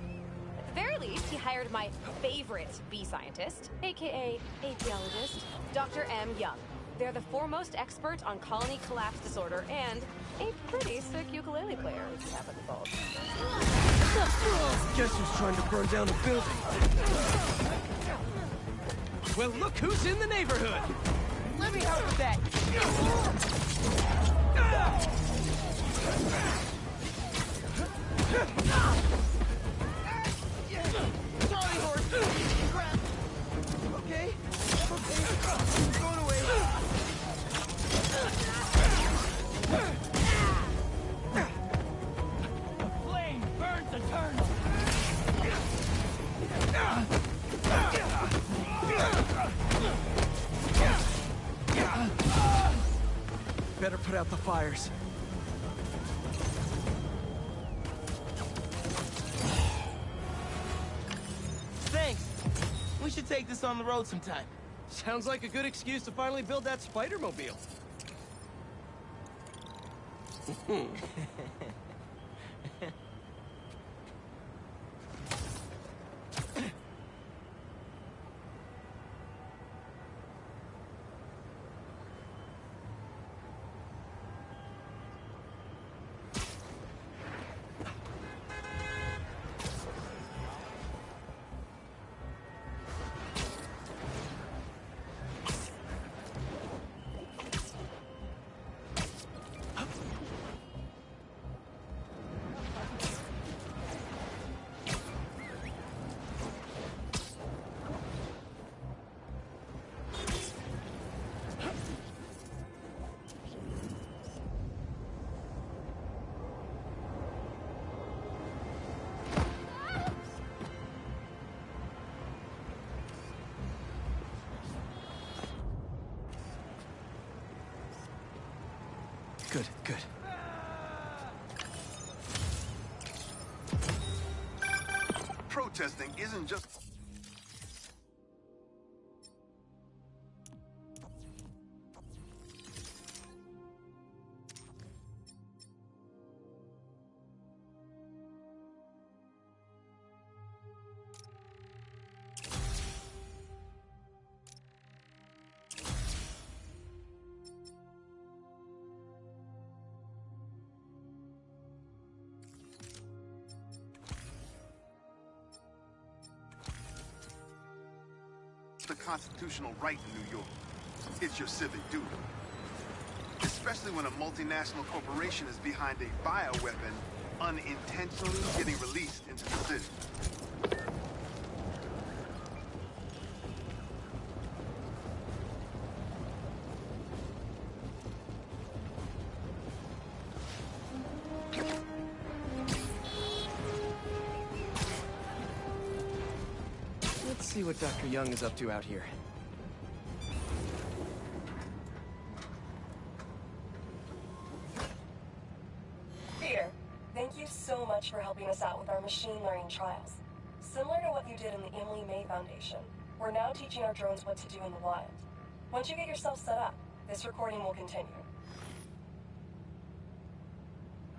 At the very least, he hired my favorite bee scientist, aka apiologist, Dr. M. Young. They're the foremost expert on colony collapse disorder and a pretty sick ukulele player, if you happen to bulge. Guess who's trying to burn down a building? Well, look who's in the neighborhood! Let me help with that! Sorry, horse. Crap. Okay. Okay. Going away. The flame burns eternal. Better put out the fires. Thanks. We should take this on the road sometime. Sounds like a good excuse to finally build that Spider-Mobile. Good, good. Protesting isn't just... the constitutional right in New York. It's your civic duty. Especially when a multinational corporation is behind a bioweapon unintentionally getting released into the city. Let's see what Dr. Young is up to out here. Peter, thank you so much for helping us out with our machine learning trials. Similar to what you did in the Emily May Foundation, we're now teaching our drones what to do in the wild. Once you get yourself set up, this recording will continue.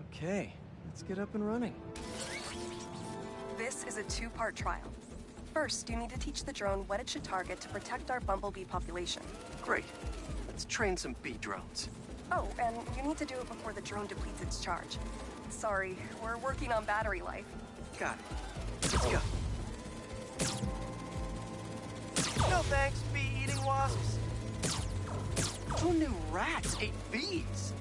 Okay, let's get up and running. This is a two-part trial. First, you need to teach the drone what it should target to protect our bumblebee population. Great. Let's train some bee drones. Oh, and you need to do it before the drone depletes its charge. Sorry, we're working on battery life. Got it. Let's go. No thanks, bee-eating wasps. Who knew rats ate bees?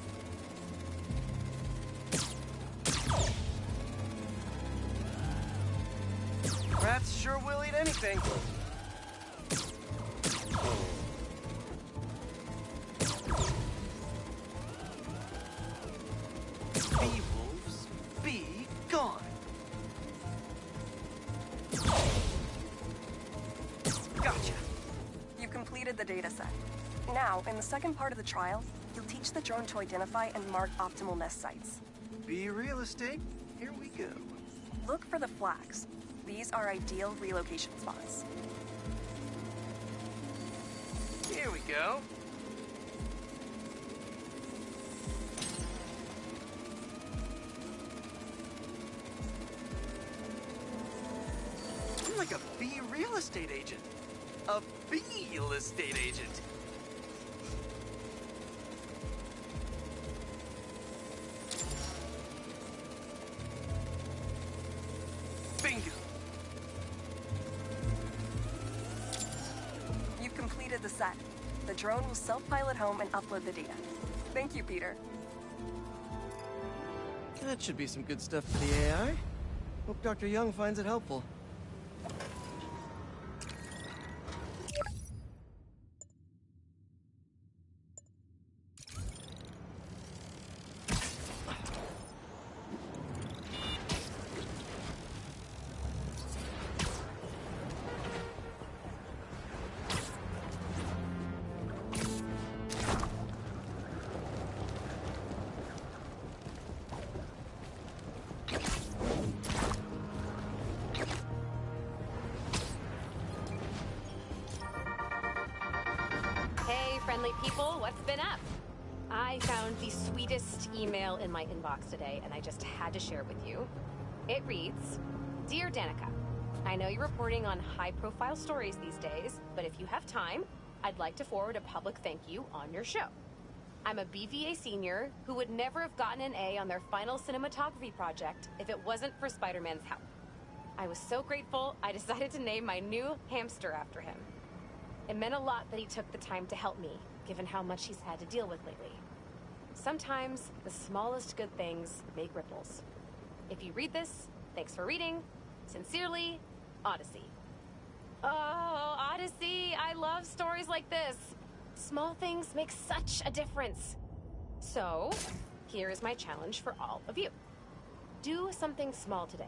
Rats sure will eat anything. Bee wolves, be gone. Gotcha. You completed the data set. Now, in the second part of the trial, you'll teach the drone to identify and mark optimal nest sites. Bee real estate, here we go. Look for the flags. These are ideal relocation spots. Here we go. I'm like a bee real estate agent. A bee real estate agent. Bingo. You've completed the set. The drone will self-pilot home and upload the data. Thank you, Peter. That should be some good stuff for the AI. Hope Dr. Young finds it helpful. Hey, friendly people, what's been up? I found the sweetest email in my inbox today, and I just had to share it with you. It reads, Dear Danica, I know you're reporting on high-profile stories these days, but if you have time, I'd like to forward a public thank you on your show. I'm a BVA senior who would never have gotten an A on their final cinematography project if it wasn't for Spider-Man's help. I was so grateful, I decided to name my new hamster after him. It meant a lot that he took the time to help me, given how much he's had to deal with lately. Sometimes, the smallest good things make ripples. If you read this, thanks for reading. Sincerely, Odyssey. Oh, Odyssey! I love stories like this! Small things make such a difference. So, here is my challenge for all of you. Do something small today.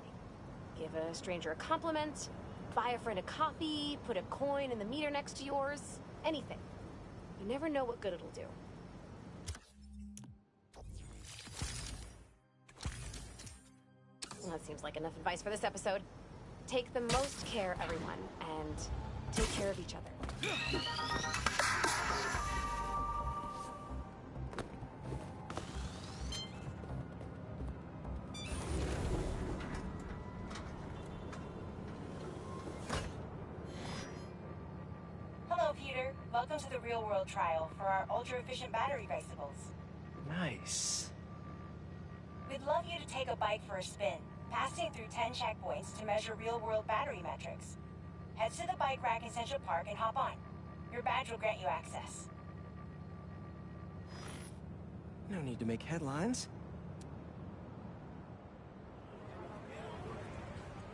Give a stranger a compliment, buy a friend a coffee, put a coin in the meter next to yours, anything. You never know what good it'll do. Well, that seems like enough advice for this episode. Take the most care, everyone, and take care of each other. Hello, Peter. Welcome to the real-world trial for our ultra-efficient battery bicycles. Nice. We'd love you to take a bike for a spin, passing through 10 checkpoints to measure real-world battery metrics. Head to the bike rack in Central Park and hop on. Your badge will grant you access. No need to make headlines.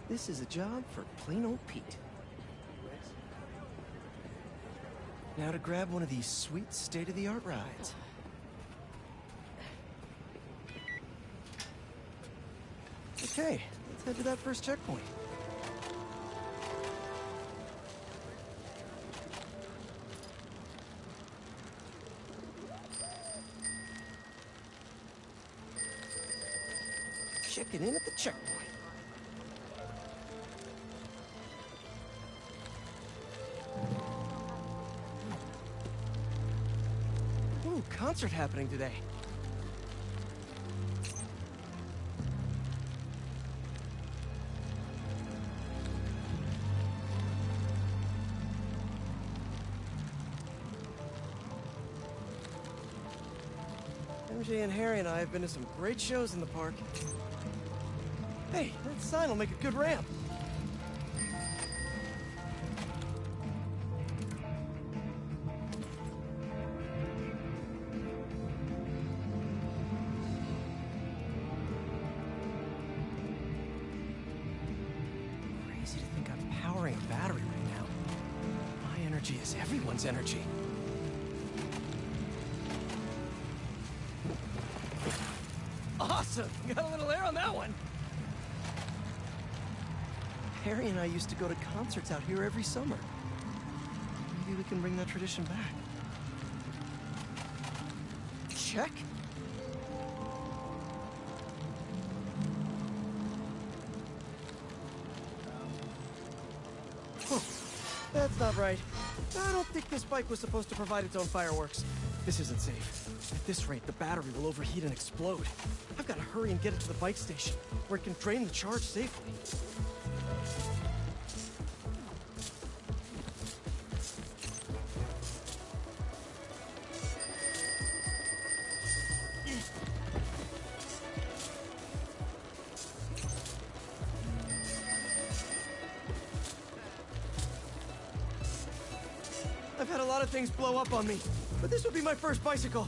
This is a job for plain old Pete. Now to grab one of these sweet state-of-the-art rides. Okay, let's head to that first checkpoint. Checking in at the checkpoint. Ooh, concert happening today. MJ and Harry and I have been to some great shows in the park. Hey, that sign will make a good ramp. Crazy to think I'm powering a battery right now. My energy is everyone's energy. Awesome! Got a little air on that one! Harry and I used to go to concerts out here every summer. Maybe we can bring that tradition back. Check. Huh. That's not right. I don't think this bike was supposed to provide its own fireworks. This isn't safe. At this rate, the battery will overheat and explode. I've got to hurry and get it to the bike station, where it can drain the charge safely. I've had a lot of things blow up on me, but this would be my first bicycle.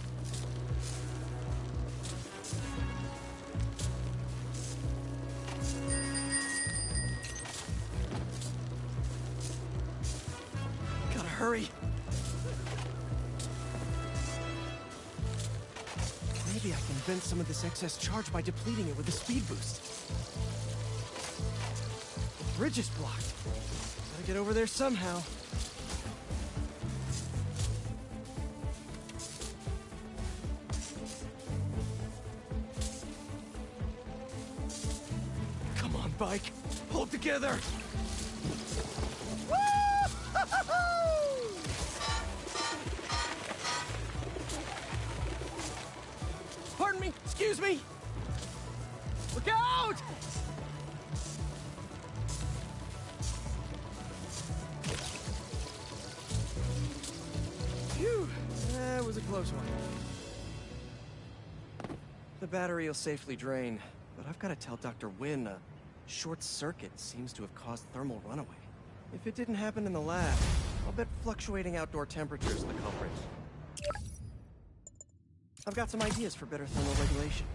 hurry. Maybe I can vent some of this excess charge by depleting it with a speed boost. The bridge is blocked. Gotta get over there somehow. Come on, bike. Hold together. Pardon me, excuse me. Look out! Phew, that was a close one. The battery will safely drain, but I've got to tell Dr. Wynn a short circuit seems to have caused thermal runaway. If it didn't happen in the lab, I'll bet fluctuating outdoor temperatures is the culprit. I've got some ideas for better thermal regulation.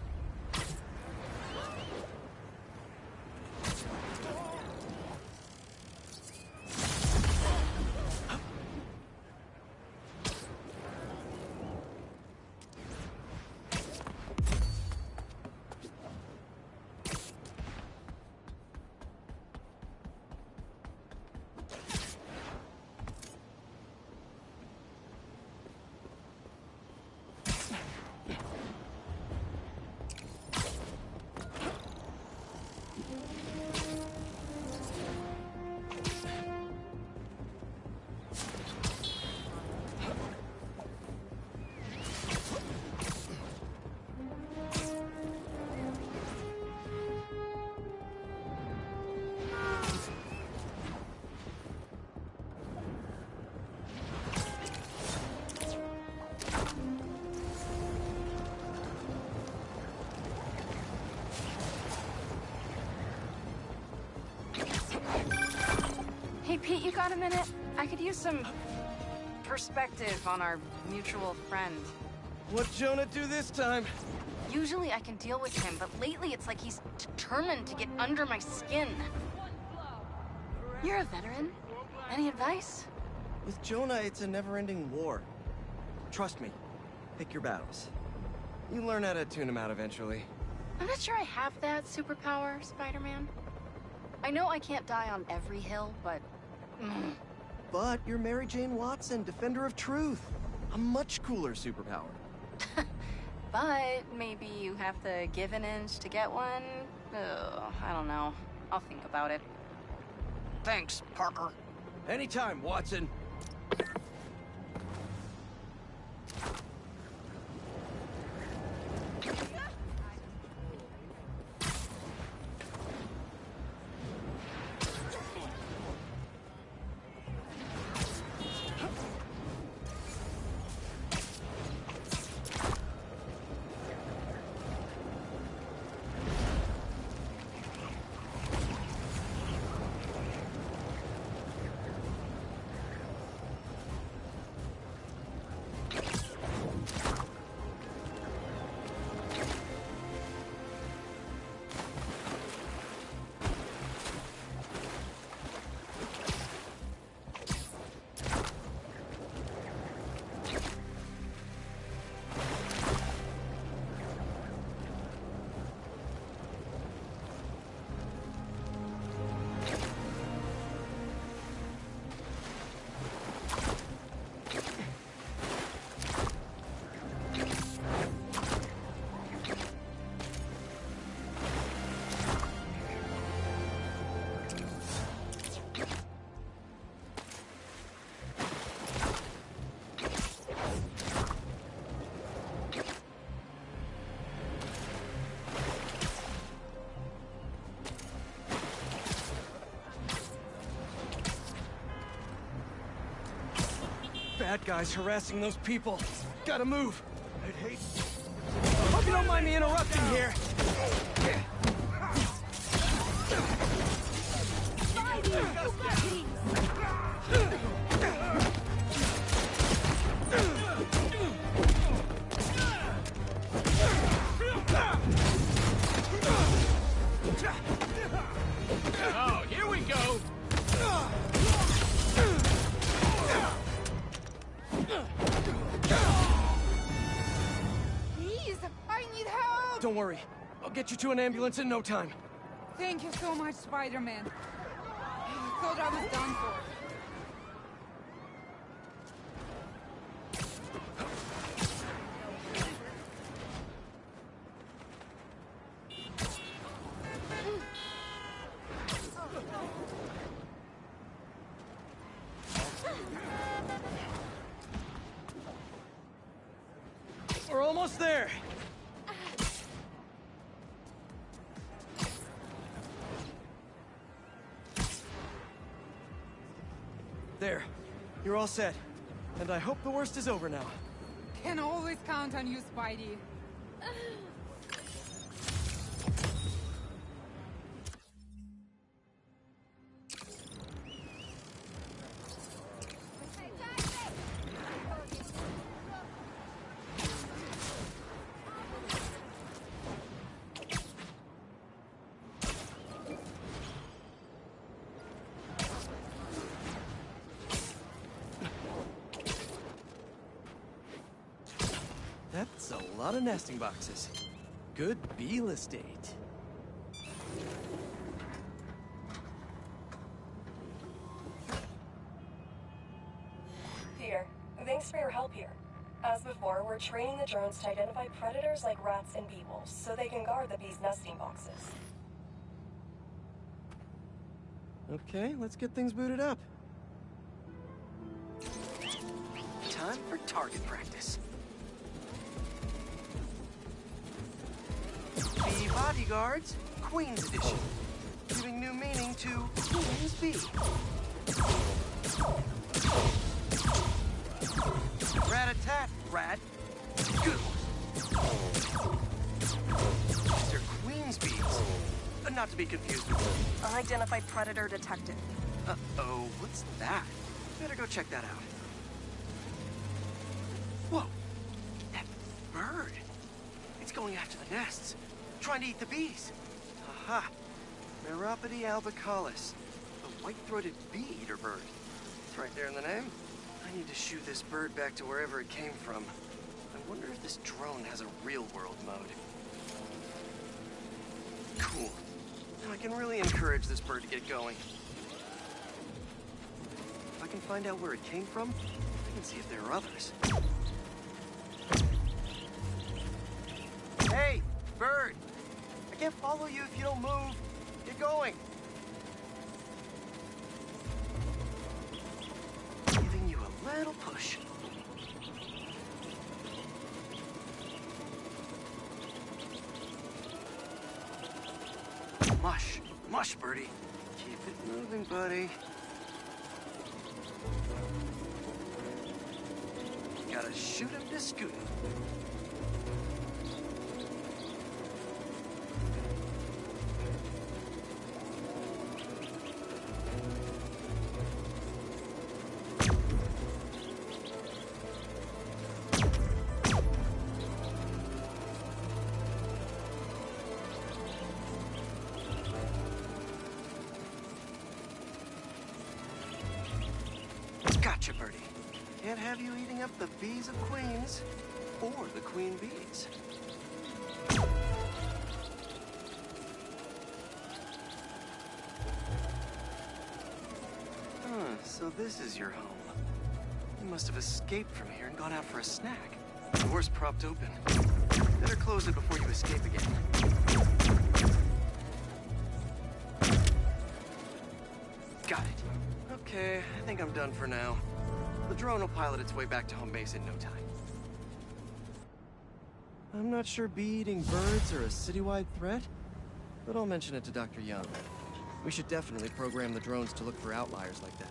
Hey, Pete, you got a minute? I could use some perspective on our mutual friend. What'd Jonah do this time? Usually I can deal with him, but lately it's like he's determined to get under my skin. You're a veteran. Any advice? With Jonah, it's a never-ending war. Trust me. Pick your battles. You learn how to tune him out eventually. I'm not sure I have that superpower, Spider-Man. I know I can't die on every hill, but... But you're Mary Jane Watson, Defender of Truth. A much cooler superpower. But maybe you have to give an inch to get one? Ugh, I don't know. I'll think about it. Thanks, Parker. Anytime, Watson. Bad guys harassing those people. Gotta move. I'd hate... Hope you don't mind me interrupting here. Oh, here we go. Don't worry. I'll get you to an ambulance in no time. Thank you so much, Spider-Man. I thought I was done for. We're almost there. There. You're all set. And I hope the worst is over now. Can always count on you, Spidey. That's a lot of nesting boxes. Good real estate. Peter, thanks for your help here. As before, we're training the drones to identify predators like rats and beetles, so they can guard the bees' nesting boxes. Okay, let's get things booted up. Time for target practice. Bee Bodyguards, Queen's Edition. Giving new meaning to Queen's Bee. Rat-a-tat, rat. Good one. These are Queen's Bees. Not to be confused with... Unidentified predator detected. Uh-oh, what's that? Better go check that out. Whoa! That bird! It's going after the nests. Trying to eat the bees. Aha! Meropode albicollis. The white-throated bee-eater bird. It's right there in the name. I need to shoo this bird back to wherever it came from. I wonder if this drone has a real-world mode. Cool. Now I can really encourage this bird to get going. If I can find out where it came from, I can see if there are others. Hey, bird! I can't follow you if you don't move. Get going. Giving you a little push. Mush. Mush, birdie. Keep it moving, buddy. Gotta shoot him to scoot him. Gotcha, birdie. Can't have you eating up the bees of queens, or the queen bees. So this is your home. You must have escaped from here and gone out for a snack. The door's propped open. Better close it before you escape again. Got it. Okay, I think I'm done for now. The drone will pilot its way back to home base in no time. I'm not sure bee-eating birds are a citywide threat, but I'll mention it to Dr. Young. We should definitely program the drones to look for outliers like that.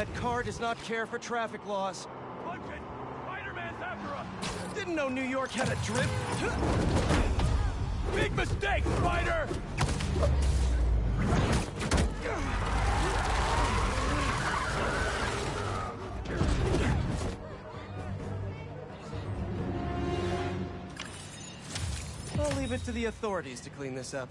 That car does not care for traffic laws. Punch it! Spider-Man's after us! Didn't know New York had a drift. Big mistake, Spider! I'll leave it to the authorities to clean this up.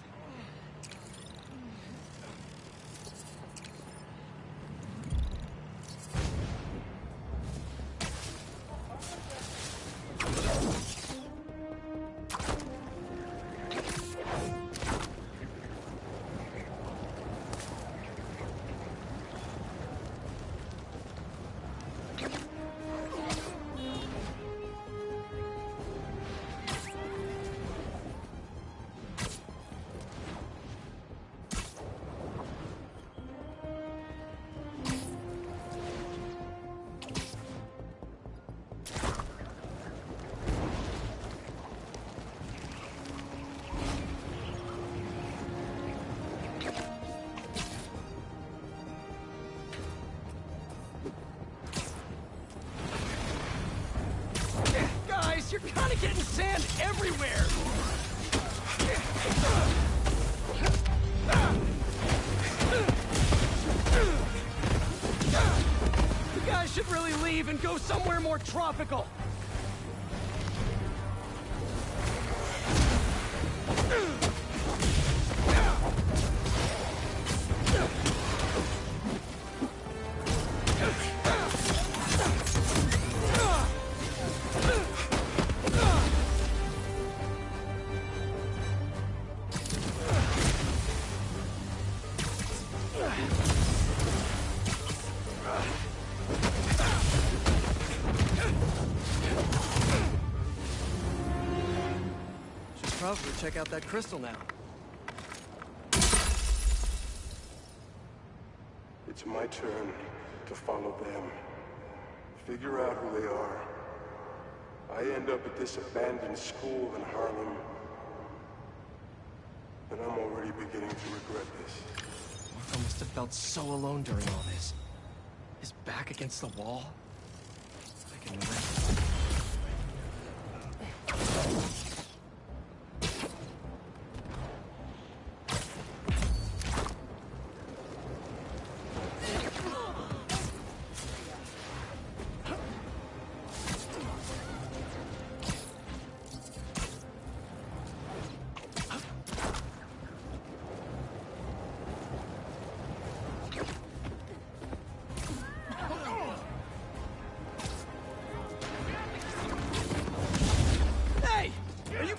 You're kind of getting sand everywhere! You guys should really leave and go somewhere more tropical! Probably check out that crystal now. It's my turn to follow them. Figure out who they are. I end up at this abandoned school in Harlem. And I'm already beginning to regret this. Marco must have felt so alone during all this. His back against the wall. I can imagine.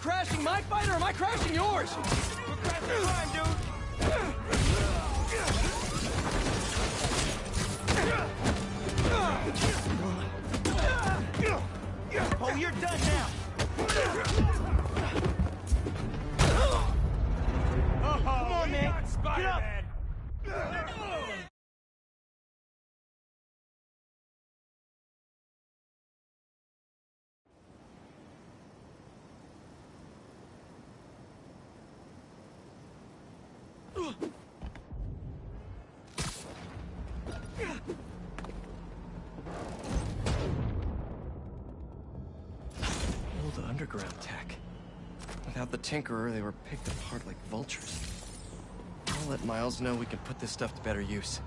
Crashing my fight, or am I crashing yours? We're crashing crime, dude! Oh, you're done now! Come on, man! Spider-Man! Old underground tech. Without the Tinkerer, they were picked apart like vultures. I'll let Miles know we can put this stuff to better use.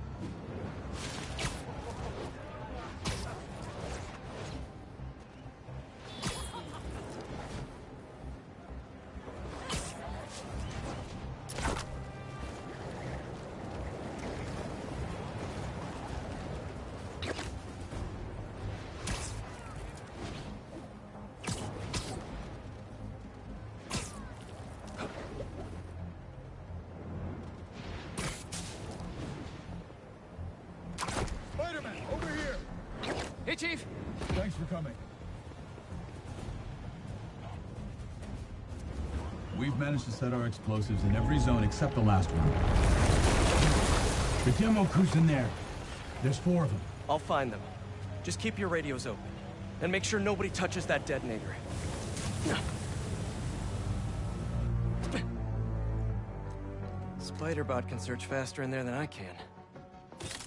Hey, Chief! Thanks for coming. We've managed to set our explosives in every zone except the last one. The demo crew's in there. There's 4 of them. I'll find them. Just keep your radios open. And make sure nobody touches that detonator. Spider-Bot can search faster in there than I can.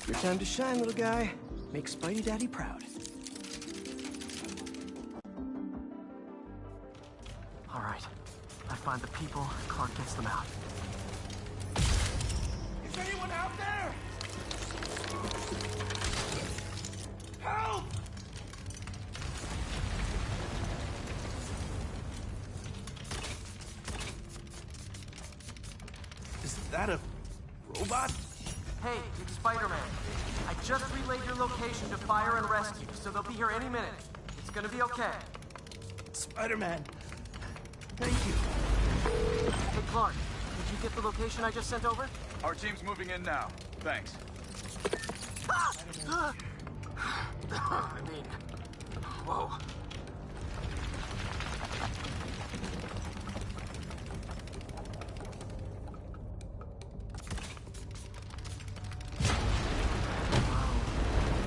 Your time to shine, little guy. Make Spidey Daddy proud. All right. I find the people, Clark gets them out. Is anyone out there? Help! Is that a robot? Hey, it's Spider-Man. I just relayed your location to fire and rescue, so they'll be here any minute. It's gonna be okay. Spider-Man. Thank you. Hey, Clark, did you get the location I just sent over? Our team's moving in now. Thanks. I mean, whoa.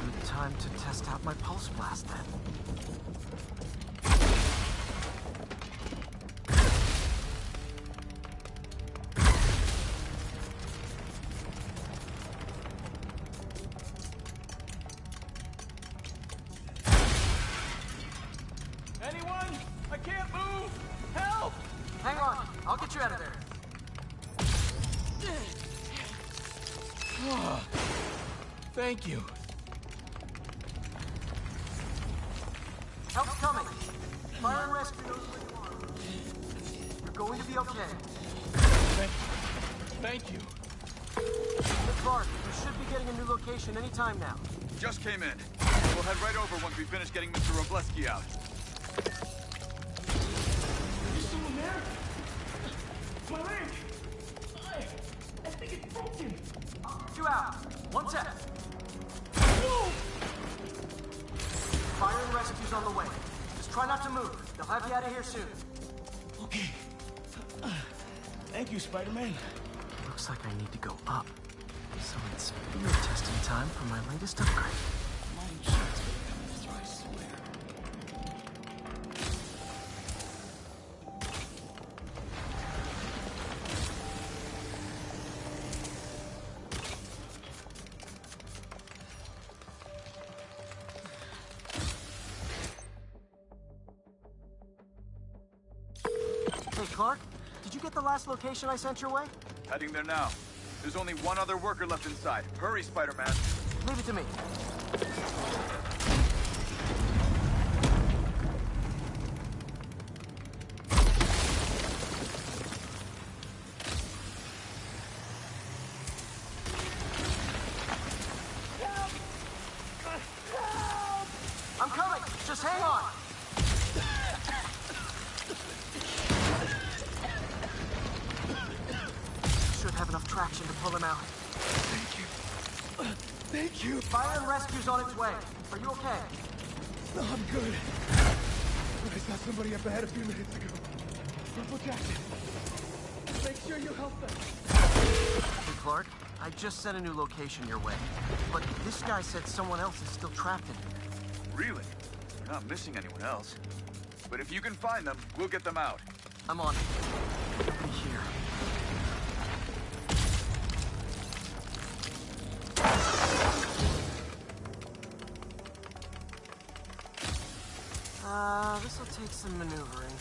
Good time to test out my pulse blast then. Anyone? I can't move! Help! Hang on, I'll get you out of there. Thank you. Help's coming. Fire and rescue knows where you are. You're going to be okay. Thank you. Hey, Clark, you should be getting a new location any time now. Just came in. We'll head right over once we finish getting Mr. Robleski out. Is someone there? My leg! I think it's broken! I'll get you out. One sec. Fire and rescue's on the way. Just try not to move. They'll have you out of here soon. Okay. Thank you, Spider-Man. Looks like I need to go up. So it's field testing time for my latest upgrade. I swear. Hey, Clark, did you get the last location I sent your way? Heading there now. There's only one other worker left inside. Hurry, Spider-Man. Leave it to me. I'm coming! Just hang on! Should have enough traction to pull him out. Thank you. Thank you. Fire and rescue's on its way. Are you okay? No, I'm good. I saw somebody up ahead a few minutes ago. Purple jacket. Make sure you help them. Hey, Clark, I just sent a new location your way. But this guy said someone else is still trapped in here. Really? We're not missing anyone else. But if you can find them, we'll get them out. I'm on it. Nobody here. This'll take some maneuvering.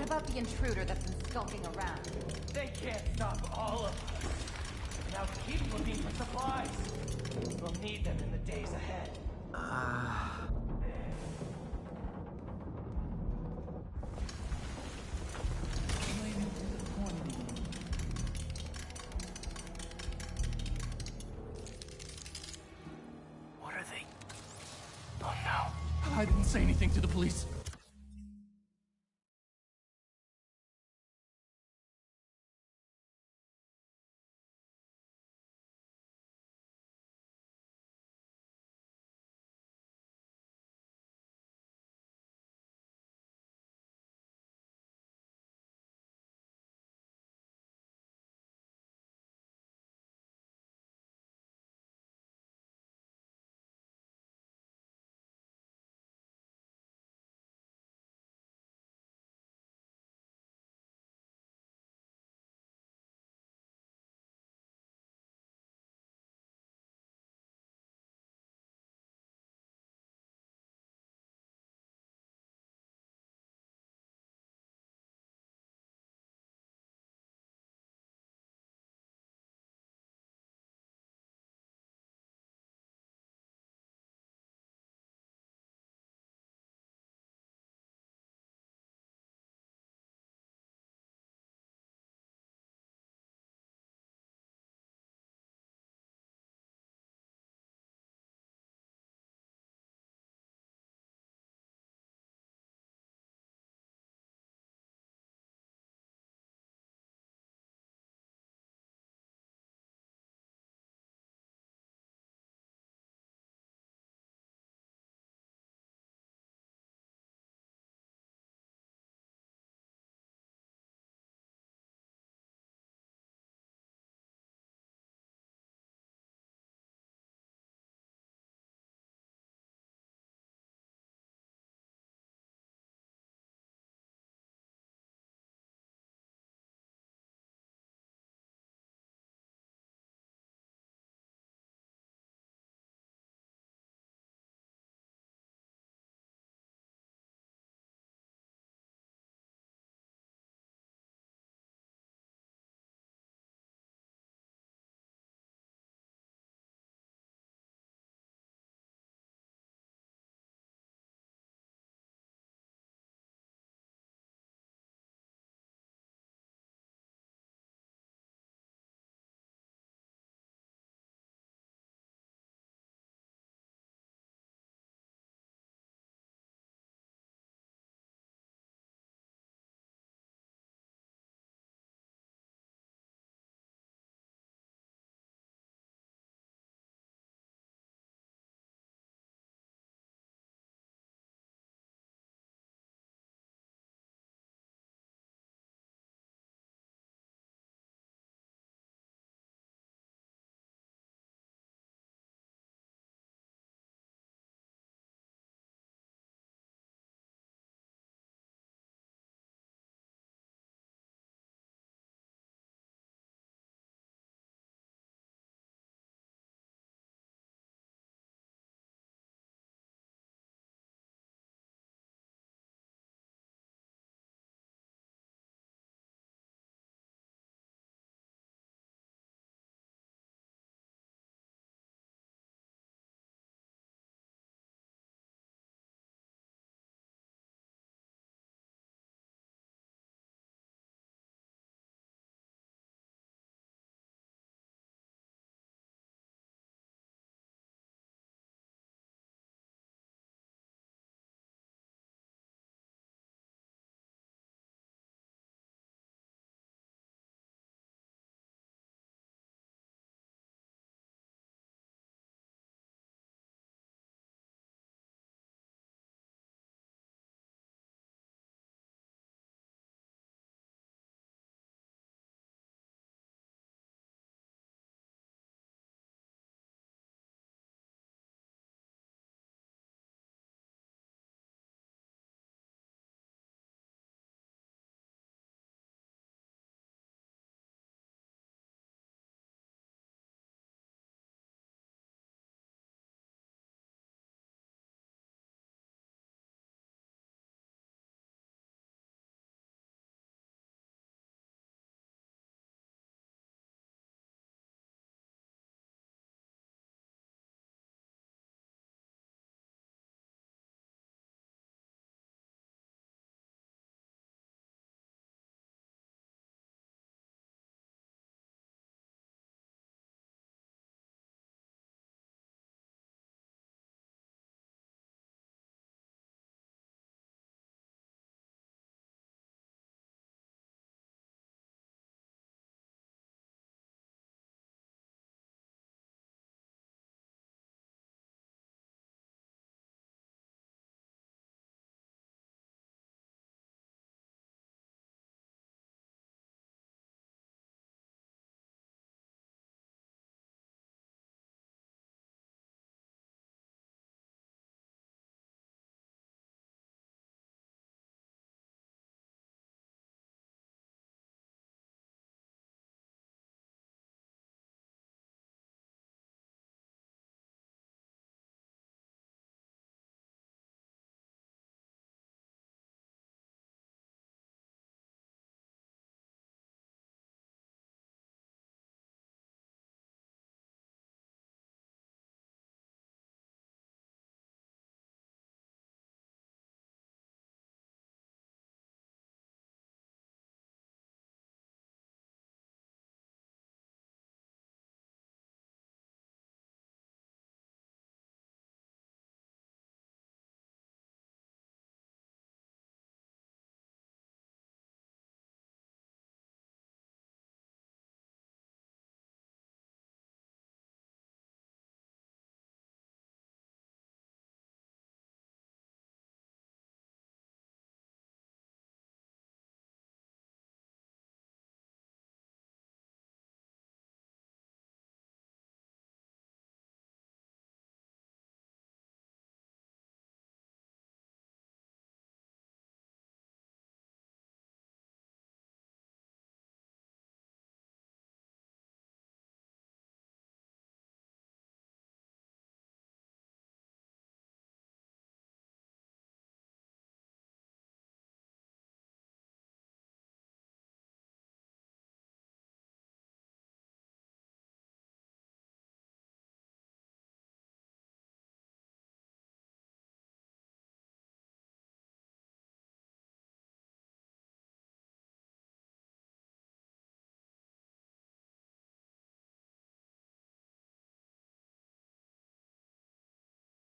What about the intruder that's been skulking around? They can't stop all of us. Now keep looking for supplies. We'll need them in the days ahead. What are they? Oh no. I didn't say anything to the police.